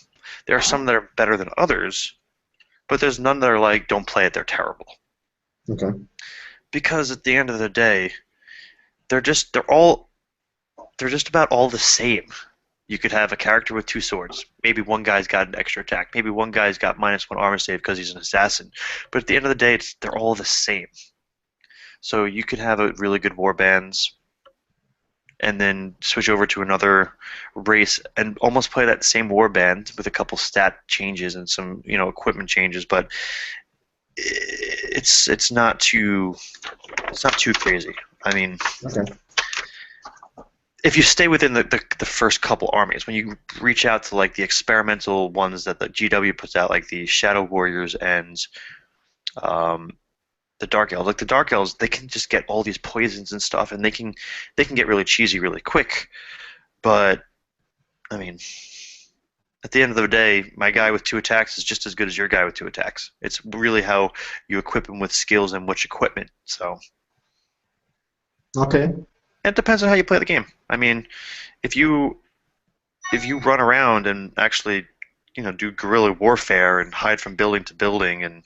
There are some that are better than others, but there's none that are like don't play it, they're terrible. Okay. Because at the end of the day, they're just about all the same. You could have a character with two swords. Maybe one guy's got an extra attack. Maybe one guy's got -1 armor save because he's an assassin. But at the end of the day, they're all the same. So you could have a really good warbands and then switch over to another race and almost play that same warband with a couple stat changes and some equipment changes, but it's not too crazy. I mean, Okay. if you stay within the first couple armies, when you reach out to like the experimental ones that the GW puts out, like the Shadow Warriors and um, the Dark Elves, like the Dark Elves, they can just get all these poisons and stuff, and they can get really cheesy really quick. But I mean, at the end of the day, my guy with two attacks is just as good as your guy with two attacks. It's really how you equip him with skills and which equipment. So Okay. it depends on how you play the game. I mean, if you run around and actually do guerrilla warfare and hide from building to building, and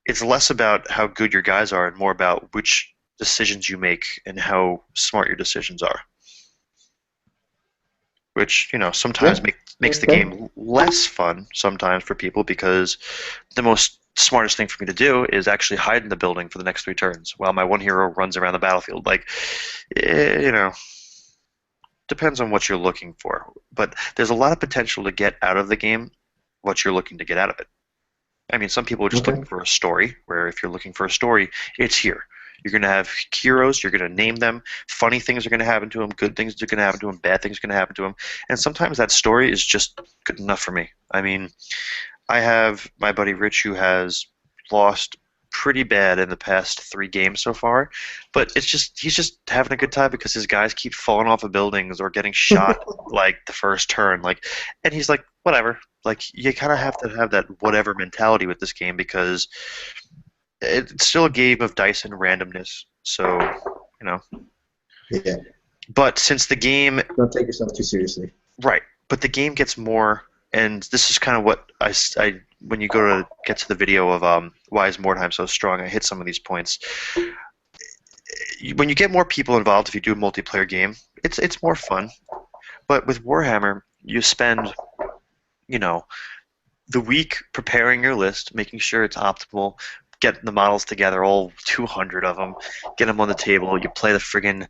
it's less about how good your guys are and more about which decisions you make and how smart your decisions are, which sometimes Yeah. makes the Okay. game less fun sometimes for people because the most smartest thing for me to do is actually hide in the building for the next 3 turns while my one hero runs around the battlefield. Like, depends on what you're looking for, but there's a lot of potential to get out of the game what you're looking to get out of it. I mean, some people are just Okay. looking for a story, where if you're looking for a story, it's here. You're going to have heroes, you're going to name them, funny things are going to happen to them, good things are going to happen to them, bad things are going to happen to them, and sometimes that story is just good enough for me. I mean, I have my buddy Rich who has lost pretty bad in the past 3 games so far, but he's just having a good time because his guys keep falling off of buildings or getting shot like the first turn, like, and he's like, whatever. Like you kind of have to have that whatever mentality with this game because it's still a game of dice and randomness. So, you know. Yeah. But since the game, Don't take yourself too seriously. right? But the game gets more, and this is kind of what I when you go to get to the video of why is Mordheim so strong, I hit some of these points. When you get more people involved, if you do a multiplayer game, it's more fun. But with Warhammer, you spend, you know, the week preparing your list, making sure it's optimal, getting the models together, all 200 of them, get them on the table. You play the friggin'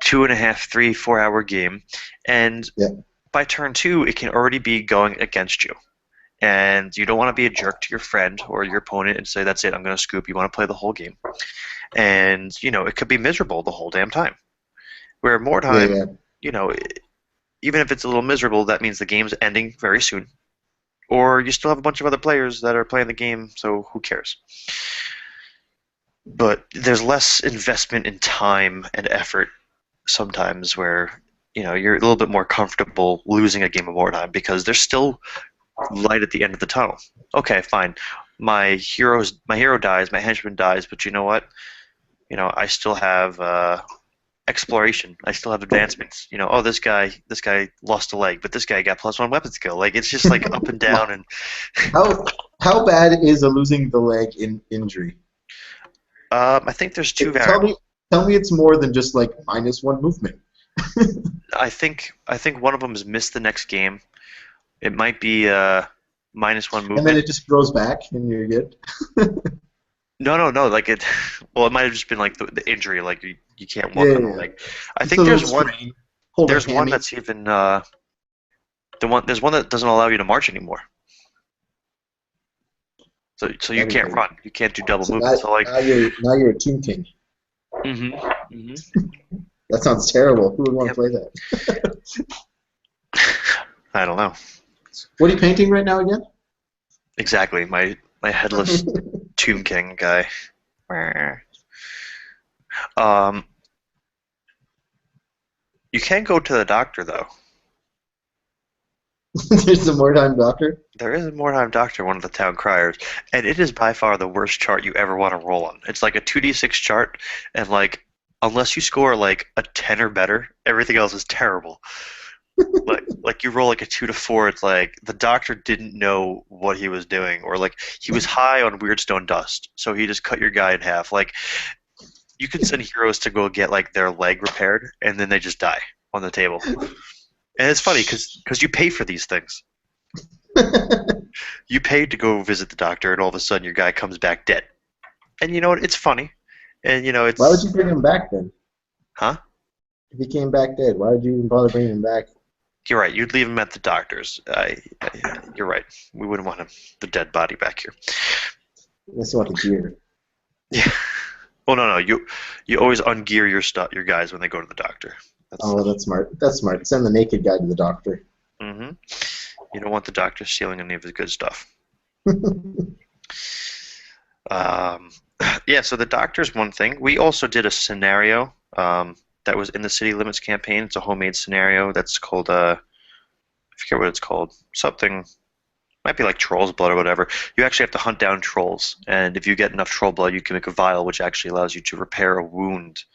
2.5, 3, 4 hour game, and Yeah. by turn 2, it can already be going against you. And you don't want to be a jerk to your friend or your opponent and say, that's it, I'm going to scoop. You want to play the whole game. And, it could be miserable the whole damn time. Where Mordheim, Yeah. even if it's a little miserable, that means the game's ending very soon. Or you still have a bunch of other players that are playing the game, so who cares? But there's less investment in time and effort sometimes where, you're a little bit more comfortable losing a game of Mordheim because there's still light at the end of the tunnel. Okay, fine. My hero dies, my henchman dies, but you know what? I still have exploration. I still have advancements. Oh, this guy lost a leg, but this guy got +1 weapon skill. Like it's just like up and down. And how bad is a losing the leg in injury? I think there's 2 variables. Tell me it's more than just like -1 movement. I think one of them is miss the next game. It might be -1 movement. And then it just grows back and you're good. No. Like it. Well, it might have just been like the injury. Like you can't walk on a leg. I think there's one. There's one that's even there's one that doesn't allow you to march anymore. So you can't run. You can't do double movement. So like now you're a Tomb King. Mm-hmm. That sounds terrible. Who would want to play that? I don't know. What are you painting right now again? Exactly. My headless Tomb King guy. You can go to the doctor though. There's a Mordheim doctor? There is a Mordheim doctor, one of the town criers, and it is by far the worst chart you ever want to roll on. It's like a 2d6 chart, and like unless you score like a 10 or better, everything else is terrible. like you roll like a 2 to 4, it's like the doctor didn't know what he was doing, or like he was high on Weirdstone dust, so he just cut your guy in half. Like you can send heroes to go get like their leg repaired, and then they just die on the table. And it's funny because you pay for these things. You paid to go visit the doctor, and all of a sudden your guy comes back dead. And you know what? It's funny. And it's. Why would you bring him back then? Huh? If he came back dead, why would you even bother bringing him back? You're right. You'd leave him at the doctor's. You're right. We wouldn't want the dead body back here. Unless you want the gear. Yeah. Well, no. You always ungear your guys when they go to the doctor. That's smart. That's smart. Send the naked guy to the doctor. Mm-hmm. You don't want the doctor stealing any of his good stuff. Yeah, so the doctor's one thing. We also did a scenario that was in the City Limits campaign. It's a homemade scenario that's called, I forget what it's called. Something, might be like Troll's Blood or whatever. You actually have to hunt down trolls, and if you get enough troll blood, you can make a vial, which actually allows you to repair a wound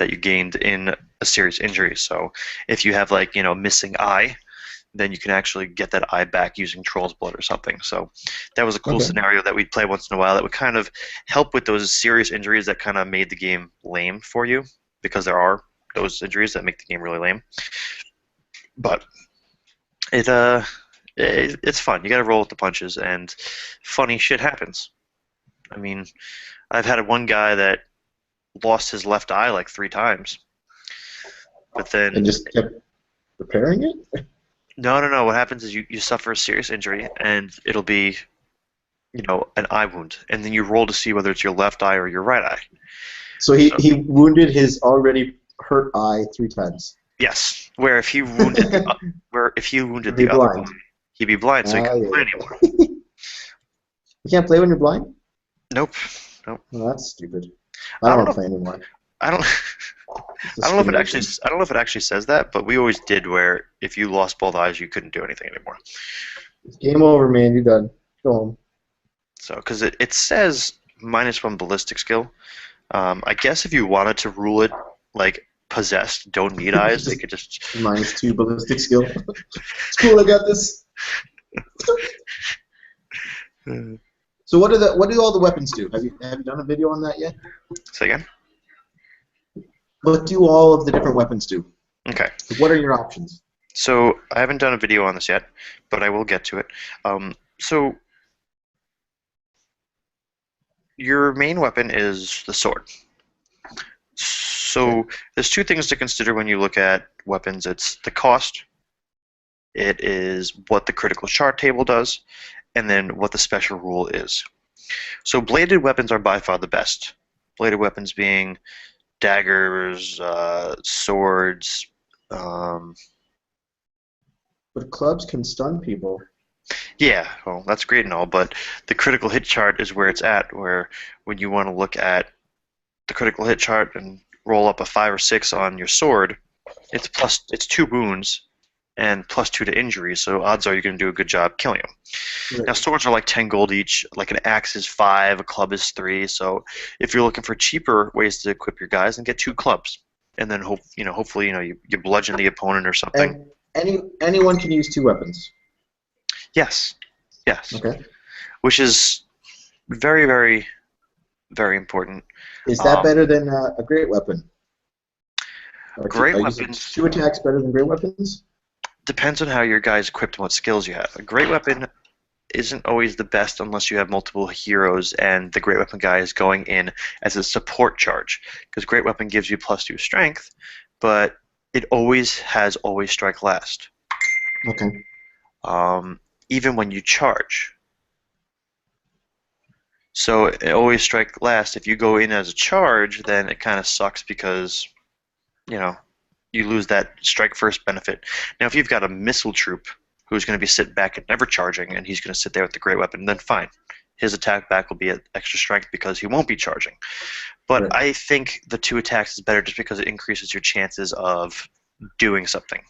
that you gained in a serious injury. So if you have like missing eye, then you can actually get that eye back using Troll's Blood or something. So that was a cool scenario that we'd play once in a while that would kind of help with those serious injuries that kind of made the game lame for you, because there are those injuries that make the game really lame. But it's fun. You got to roll with the punches, and funny shit happens. I mean, I've had one guy that lost his left eye like 3 times. But then... And just kept repairing it? No. What happens is you suffer a serious injury, and it'll be, an eye wound. And then you roll to see whether it's your left eye or your right eye. So he wounded his already hurt eye 3 times? Yes. Where if he wounded the other eye, he'd be blind, so he couldn't play anymore. You can't play when you're blind? Nope. Nope. Well, that's stupid. I I don't don't want know. to play anymore. I don't. It's I don't know if it actually. discrimination. I don't know if it actually says that, but we always did where if you lost both eyes, you couldn't do anything anymore. Game over, man. You're done. Go home. So because it says -1 ballistic skill. I guess if you wanted to rule it like possessed, don't need eyes, they Just could just. -2 ballistic skill. It's cool. I got this. So what do all the weapons do? Have you done a video on that yet? Say again. What do all of the different weapons do? Okay. What are your options? So I haven't done a video on this yet, but I will get to it. So your main weapon is the sword. Okay. So there's two things to consider when you look at weapons. It's the cost, it is what the critical chart table does, and then what the special rule is. So bladed weapons are by far the best. Bladed weapons being daggers, swords. Um, But clubs can stun people. yeah, well, that's great and all, but the critical hit chart is where it's at. Where when you want to look at the critical hit chart and roll up a 5 or 6 on your sword, it's 2 wounds and +2 to injury, so odds are you're going to do a good job killing them. Right. Now swords are like 10 gold each, like an axe is 5, a club is 3, so if you're looking for cheaper ways to equip your guys, then get 2 clubs. And then hopefully you bludgeon the opponent or something. And anyone can use 2 weapons. Yes. Yes. Okay. Which is very, very, very important. Is that Um, better than a great weapon? great Are using weapons 2 attacks better than great weapons? depends on how your guy's equipped and what skills you have. A great weapon isn't always the best unless you have multiple heroes and the great weapon guy is going in as a support charge, because great weapon gives you +2 strength, but it always strike last, Okay. even when you charge. So it always strike last. If you go in as a charge, then it kind of sucks because you know you lose that strike first benefit. Now, if you've got a missile troop who's going to be sitting back and never charging, and he's going to sit there with the great weapon, then fine. His attack back will be at extra strength because he won't be charging. But Right. I think the 2 attacks is better just because it increases your chances of doing something.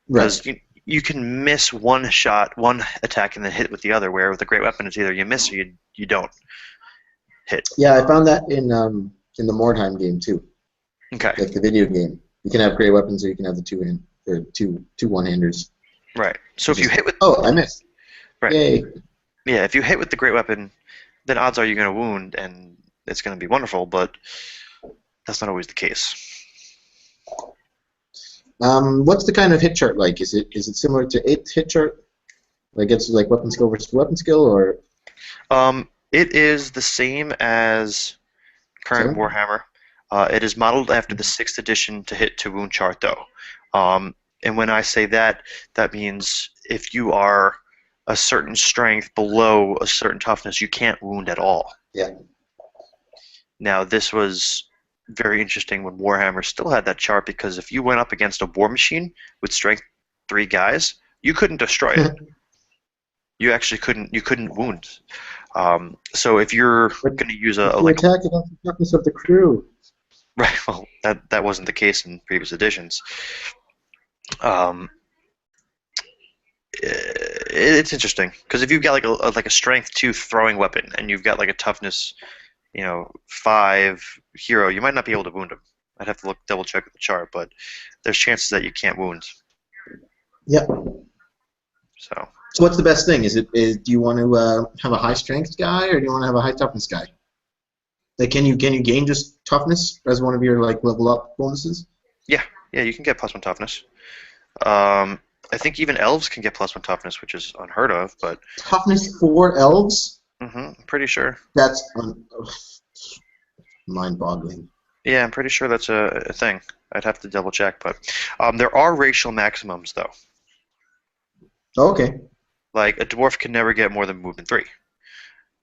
Right. Because you can miss one shot, one attack, and then hit with the other, where with a great weapon, it's either you miss or you don't hit. Yeah, I found that in the Mordheim game too, Okay. like the video game. You can have great weapons, or you can have the two one-handers. Right. So if you hit with Oh, I missed. right, Yay. yeah, if you hit with the great weapon, then odds are you're going to wound, and it's going to be wonderful. But that's not always the case. What's the kind of hit chart like? Is it similar to 8th hit chart? Like it's like weapon skill versus weapon skill, or It is the same as current 7? Warhammer. It is modeled after the 6th edition to hit to wound chart, though. And when I say that, that means if you are a certain strength below a certain toughness, you can't wound at all. Yeah. Now, this was very interesting when Warhammer still had that chart, because if you went up against a war machine with strength 3 guys, you couldn't destroy it. You actually couldn't. You couldn't wound. So if you're But going to use if a you like attack against the toughness of the crew. right, well that wasn't the case in previous editions. Um, it's interesting because if you've got like a strength 2 throwing weapon and you've got like a toughness 5 hero, you might not be able to wound him. I'd have to double check the chart, but there's chances that you can't wound. Yeah. So So what's the best thing? Do you want to have a high strength guy, or do you want to have a high toughness guy? Like, can you gain just toughness as one of your like level up bonuses? yeah, you can get +1 toughness. I think even elves can get +1 toughness, which is unheard of, but Toughness for elves? I'm pretty sure. That's mind-boggling. Yeah, I'm pretty sure that's a thing. I'd have to double check, but there are racial maximums though. Okay. Like a dwarf can never get more than movement 3,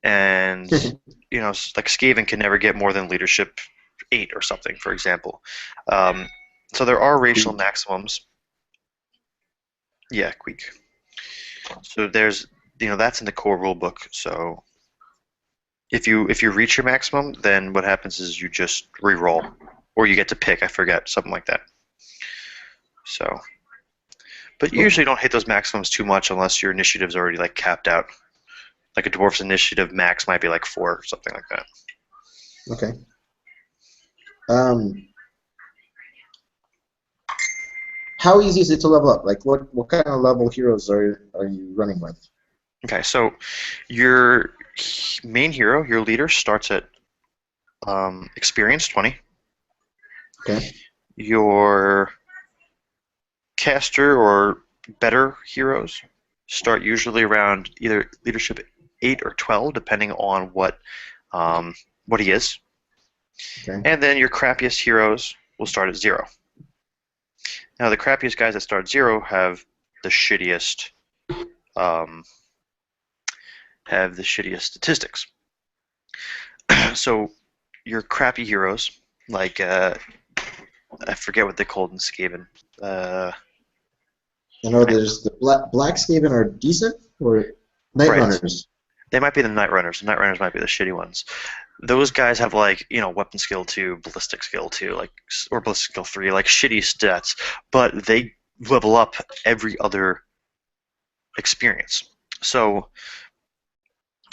and like Skaven can never get more than leadership 8 or something, for example. So there are racial maximums. Yeah, Queek. So there's that's in the core rulebook. So If you reach your maximum, then what happens is you just re-roll, or you get to pick. I forget, something like that. So, but you Cool. usually don't hit those maximums too much unless your initiative's already like capped out. Like a dwarf's initiative max might be like 4 or something like that. Okay. Um, how easy is it to level up? Like, what kind of level heroes are you running with? Okay, so your main hero, your leader, starts at experience 20. Okay. Your caster or better heroes start usually around either leadership 8 or 12, depending on what he is. Okay. And then your crappiest heroes will start at 0. Now, the crappiest guys that start at 0 the shittiest um, have the shittiest statistics. So your crappy heroes, like I forget what they called in Skaven. I know there's the Black Skaven are decent, or Night Right. Runners. They might be the Night Runners. The Night Runners might be the shitty ones. Those guys have like weapon skill 2, ballistic skill 2, like or ballistic skill 3, like shitty stats, but they level up every other experience. So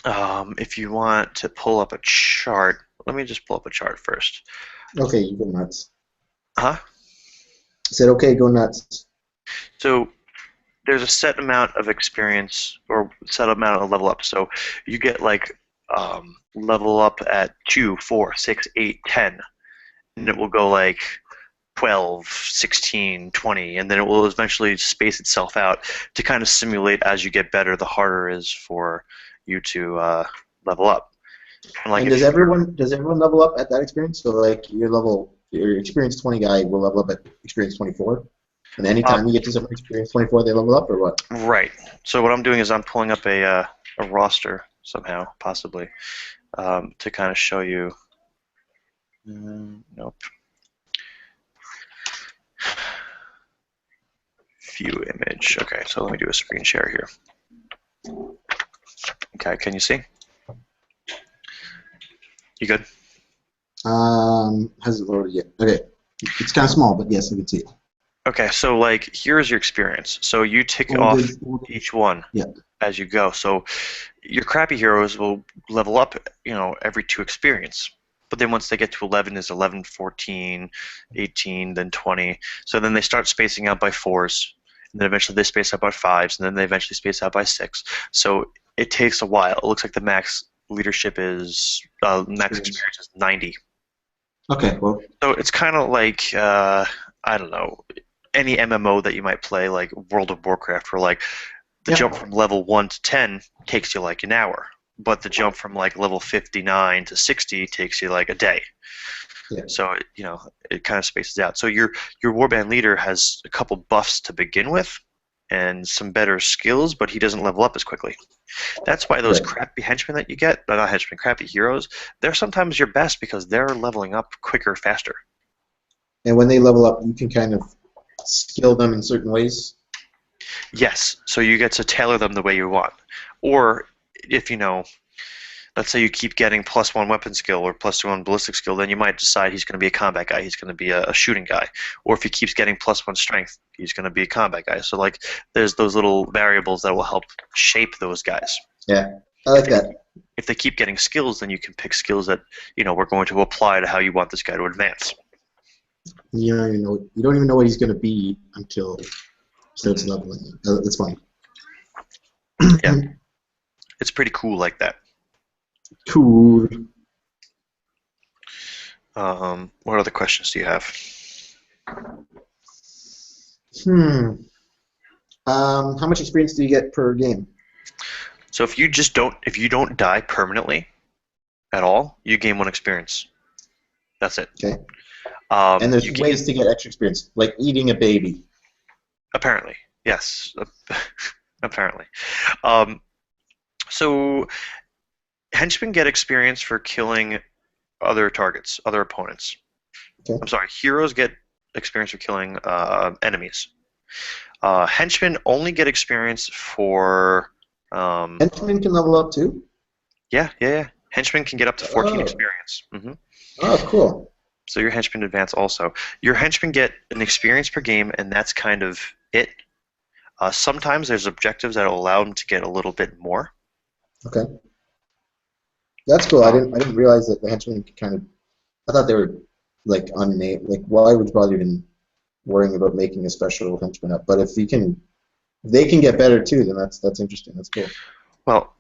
if you want to pull up a chart, let me just pull up a chart first. Okay, you go nuts. Huh? I said, okay, go nuts. So there's a set amount of experience or set amount of level up. So you get like level up at 2, 4, 6, 8, 10, and it will go like 12, 16, 20, and then it will eventually space itself out to kind of simulate as you get better, the harder it is for you to level up. And like And does everyone level up at that experience? So like your experience 20 guy will level up at experience 24, and anytime you get to someone experience 24, they level up, or what? right. So what I'm doing is I'm pulling up a roster somehow, possibly, to kind of show you. Nope. View image. Okay, so let me do a screen share here. Okay, can you see? You good? Hasn't loaded yet. Okay, it's kind of small, but yes, I can see it. Okay, so like here's your experience. So you tick off each one Yeah. as you go. So your crappy heroes will level up, every 2 experience. But then once they get to 11 is 11, 14, 18, then 20. So then they start spacing out by 4s, and then eventually they space out by 5s, and then they eventually space out by 6. So it takes a while. It looks like the max leadership is max experience is 90. Okay, well. So it's kind of like I don't know, any MMO that you might play, like World of Warcraft, where like the jump from level 1 to 10 takes you like an hour, but the jump from like level 59 to 60 takes you like a day. Yeah. So it kind of spaces out. So your warband leader has a couple buffs to begin with, and some better skills, but he doesn't level up as quickly. That's why those crappy henchmen that you get, not henchmen, crappy heroes, they're sometimes your best because they're leveling up quicker, faster. And when they level up, you can kind of skill them in certain ways. Yes, so you get to tailor them the way you want. Or if let's say you keep getting +1 weapon skill or +1 ballistic skill, then you might decide he's going to be a combat guy, he's going to be a shooting guy. Or if he keeps getting +1 strength, he's going to be a combat guy. So like there's those little variables that will help shape those guys. Yeah, I like that. If they keep getting skills, then you can pick skills that we're going to apply to how you want this guy to advance. You don't even know what he's going to be until he starts leveling. That's fine. Yeah, it's pretty cool like that. Cool. What other questions do you have? How much experience do you get per game? So if you don't die permanently at all, you gain 1 experience. That's it. Okay. And there's ways to get extra experience, like eating a baby. Apparently, yes. Apparently. So henchmen get experience for killing other targets, other opponents. Okay. I'm sorry, heroes get experience for killing enemies. Henchmen only get experience for... Henchmen can level up too? Yeah. Henchmen can get up to 14 Oh, experience. oh, cool. So your henchmen advance also. Your henchmen get an experience per game, and that's kind of it. Sometimes there's objectives that will allow them to get a little bit more. Okay, that's cool. I Uh, didn't realize that the henchmen could kind of. I thought they were like unnamed. Like, why would you bother even worrying about making a special henchman up? But if you can, if they can get better too, then that's interesting. That's cool. well,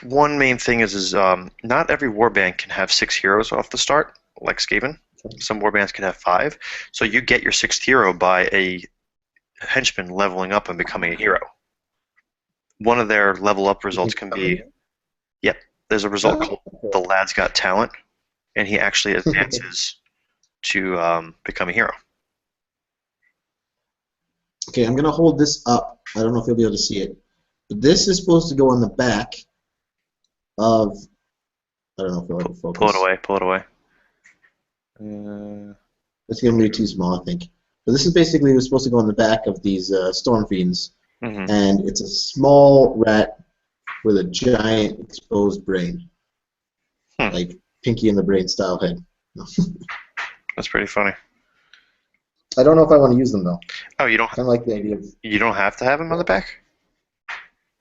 one main thing is not every warband can have 6 heroes off the start, like Skaven. Okay. Some warbands can have 5. So you get your 6th hero by a henchman leveling up and becoming a hero. One of their level up You can results can come in. be, yep, there's a result Oh, called The cool. Lad's Got Talent, and he actually advances to become a hero. Okay, I'm gonna hold this up. I don't know if you'll be able to see it, but this is supposed to go on the back of. I don't know if you'll ever Pull it focus. away, pull it away. Uh, It's gonna be too small, I think. But this is basically what's supposed to go on the back of these storm fiends, hmm and it's a small rat with a giant exposed brain, hmm, like Pinky in the Brain style head. that's pretty funny. I don't know if I want to use them though. Oh, Kind of like the idea of you don't have to have him on the back?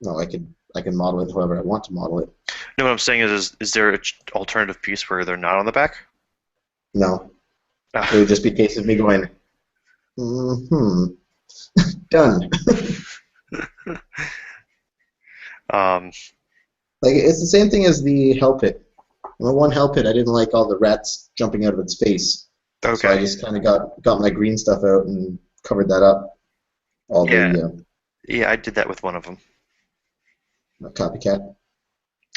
no, I can model it however I want to model it. No, what I'm saying is there an alternative piece where they're not on the back? No, it Ah, would just be a case of me going, hmm, done. um, Like it's the same thing as the hell pit. On the one hell pit, I didn't like all the rats jumping out of its face, so I okay. just kind of got my green stuff out and covered that up. All Yeah, the yeah, I did that with one of them. copycat.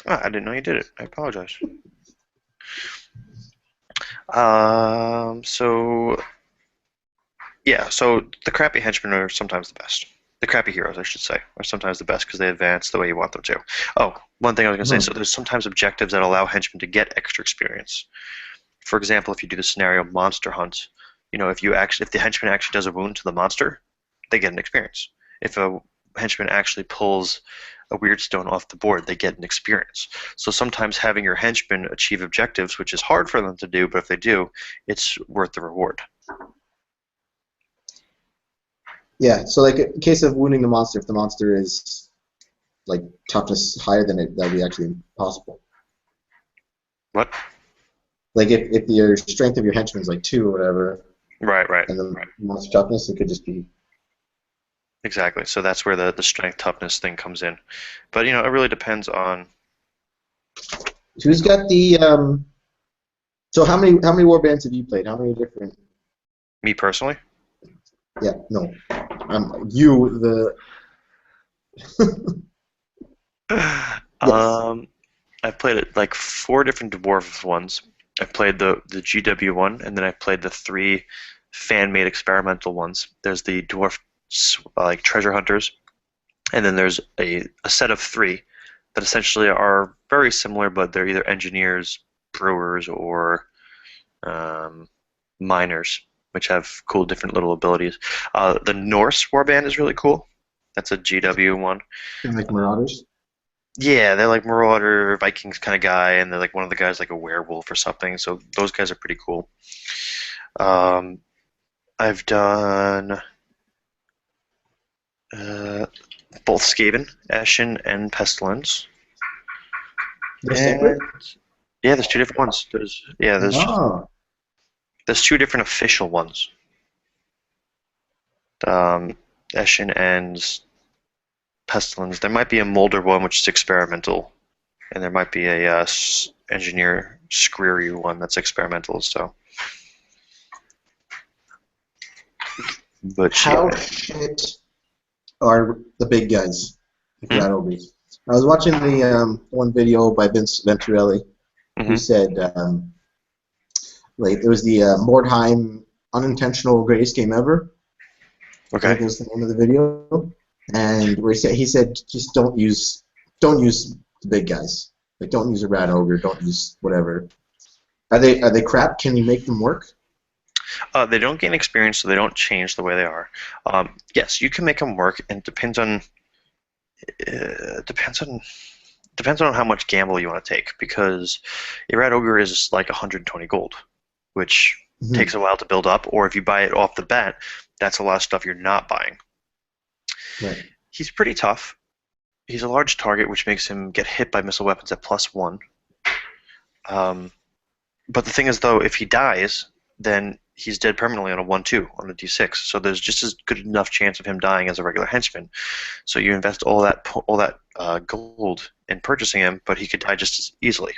Ah, I didn't know you did it. I apologize. So yeah, so the crappy henchmen are sometimes the best. The crappy heroes, I should say, are sometimes the best because they advance the way you want them to. Oh, one thing I was going to say, so Hmm. there's sometimes objectives that allow henchmen to get extra experience. For example, if you do the scenario monster hunt, if the henchman actually does a wound to the monster, they get an experience. If a henchman actually pulls a weird stone off the board, they get an experience. So sometimes having your henchmen achieve objectives, which is hard for them to do, but if they do, it's worth the reward. Yeah, so like in case of wounding the monster, if the monster is like toughness higher than it, that'd be actually impossible. What? Like if your strength of your henchman is like 2 or whatever, Right, right. and the monster toughness, it could just be. Exactly. So that's where the strength toughness thing comes in. But it really depends on Who's got the So how many war bands have you played? How many different? me personally. Yeah, no, you the yes. Um, I've played it like 4 different dwarf ones. I've played the GW one, and then I've played the 3 fan-made experimental ones. There's the dwarf like treasure hunters, and then there's a set of 3 that essentially are very similar, but they're either engineers, brewers, or um, miners, which have cool different little abilities. The Norse warband is really cool. That's a GW one. Kind of like Marauders. Yeah, they're like Marauder Vikings kind of guy, and they're like one of the guys like a werewolf or something. So those guys are pretty cool. Um, I've done uh, both Skaven, Ashen, and Pestilence. They're And separate. yeah, there's 2 different ones. Oh, There's 2 different official ones. Um, Ashen and Pestilence. There might be a Molder one, which is experimental, and there might be a engineer Screery one that's experimental. So, but how yeah. shit are the big guys like Hmm? Rat Ogres? I was watching the one video by Vince Venturelli who Hmm. said like there was the Mordheim unintentional greatest game ever. I Okay. think was the name of the video, and where he said just don't use the big guys. Like don't use a rat ogre, don't use whatever. Are they crap? Can you make them work? They don't gain experience, so they don't change the way they are. Yes, you can make them work, and it depends on depends on how much gamble you want to take, because a red ogre is like 120 gold, which takes a while to build up. Or if you buy it off the bat, that's a lot of stuff you're not buying. Right. He's pretty tough. He's a large target, which makes him get hit by missile weapons at +1. But the thing is, though, if he dies, then he's dead permanently on a 1/2 on a d6. So there's just as good enough chance of him dying as a regular henchman. So you invest all that gold in purchasing him, but he could die just as easily.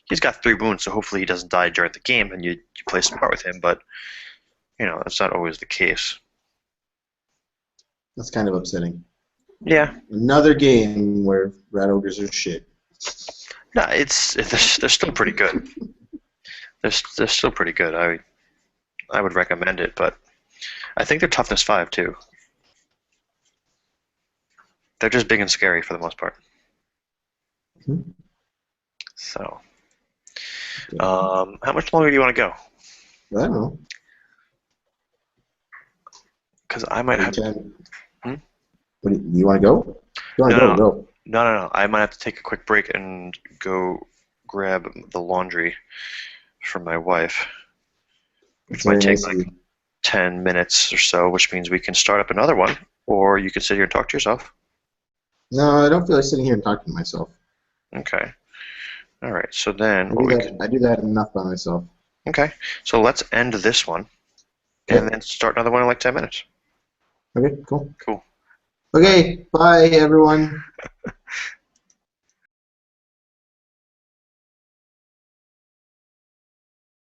He's got 3 wounds, so hopefully he doesn't die during the game, and you play smart with him. But that's not always the case. That's kind of upsetting. Yeah. Another game where rat ogres are shit. No, they're still pretty good. They're still pretty good. I would recommend it, but I think they're toughness 5 too. They're just big and scary for the most part. So, how much longer do you want to go? I don't know. Because I might have. What, you want to go? You want to go? No. I might have to take a quick break and go grab the laundry from my wife, which might take like 10 minutes or so, which means we can start up another one, or you can sit here and talk to yourself. No, I don't feel like sitting here and talking to myself. Okay. All right. So then I do that enough by myself. Okay. So let's end this one, and then start another one in like 10 minutes. Okay, cool. Cool. Okay, bye everyone.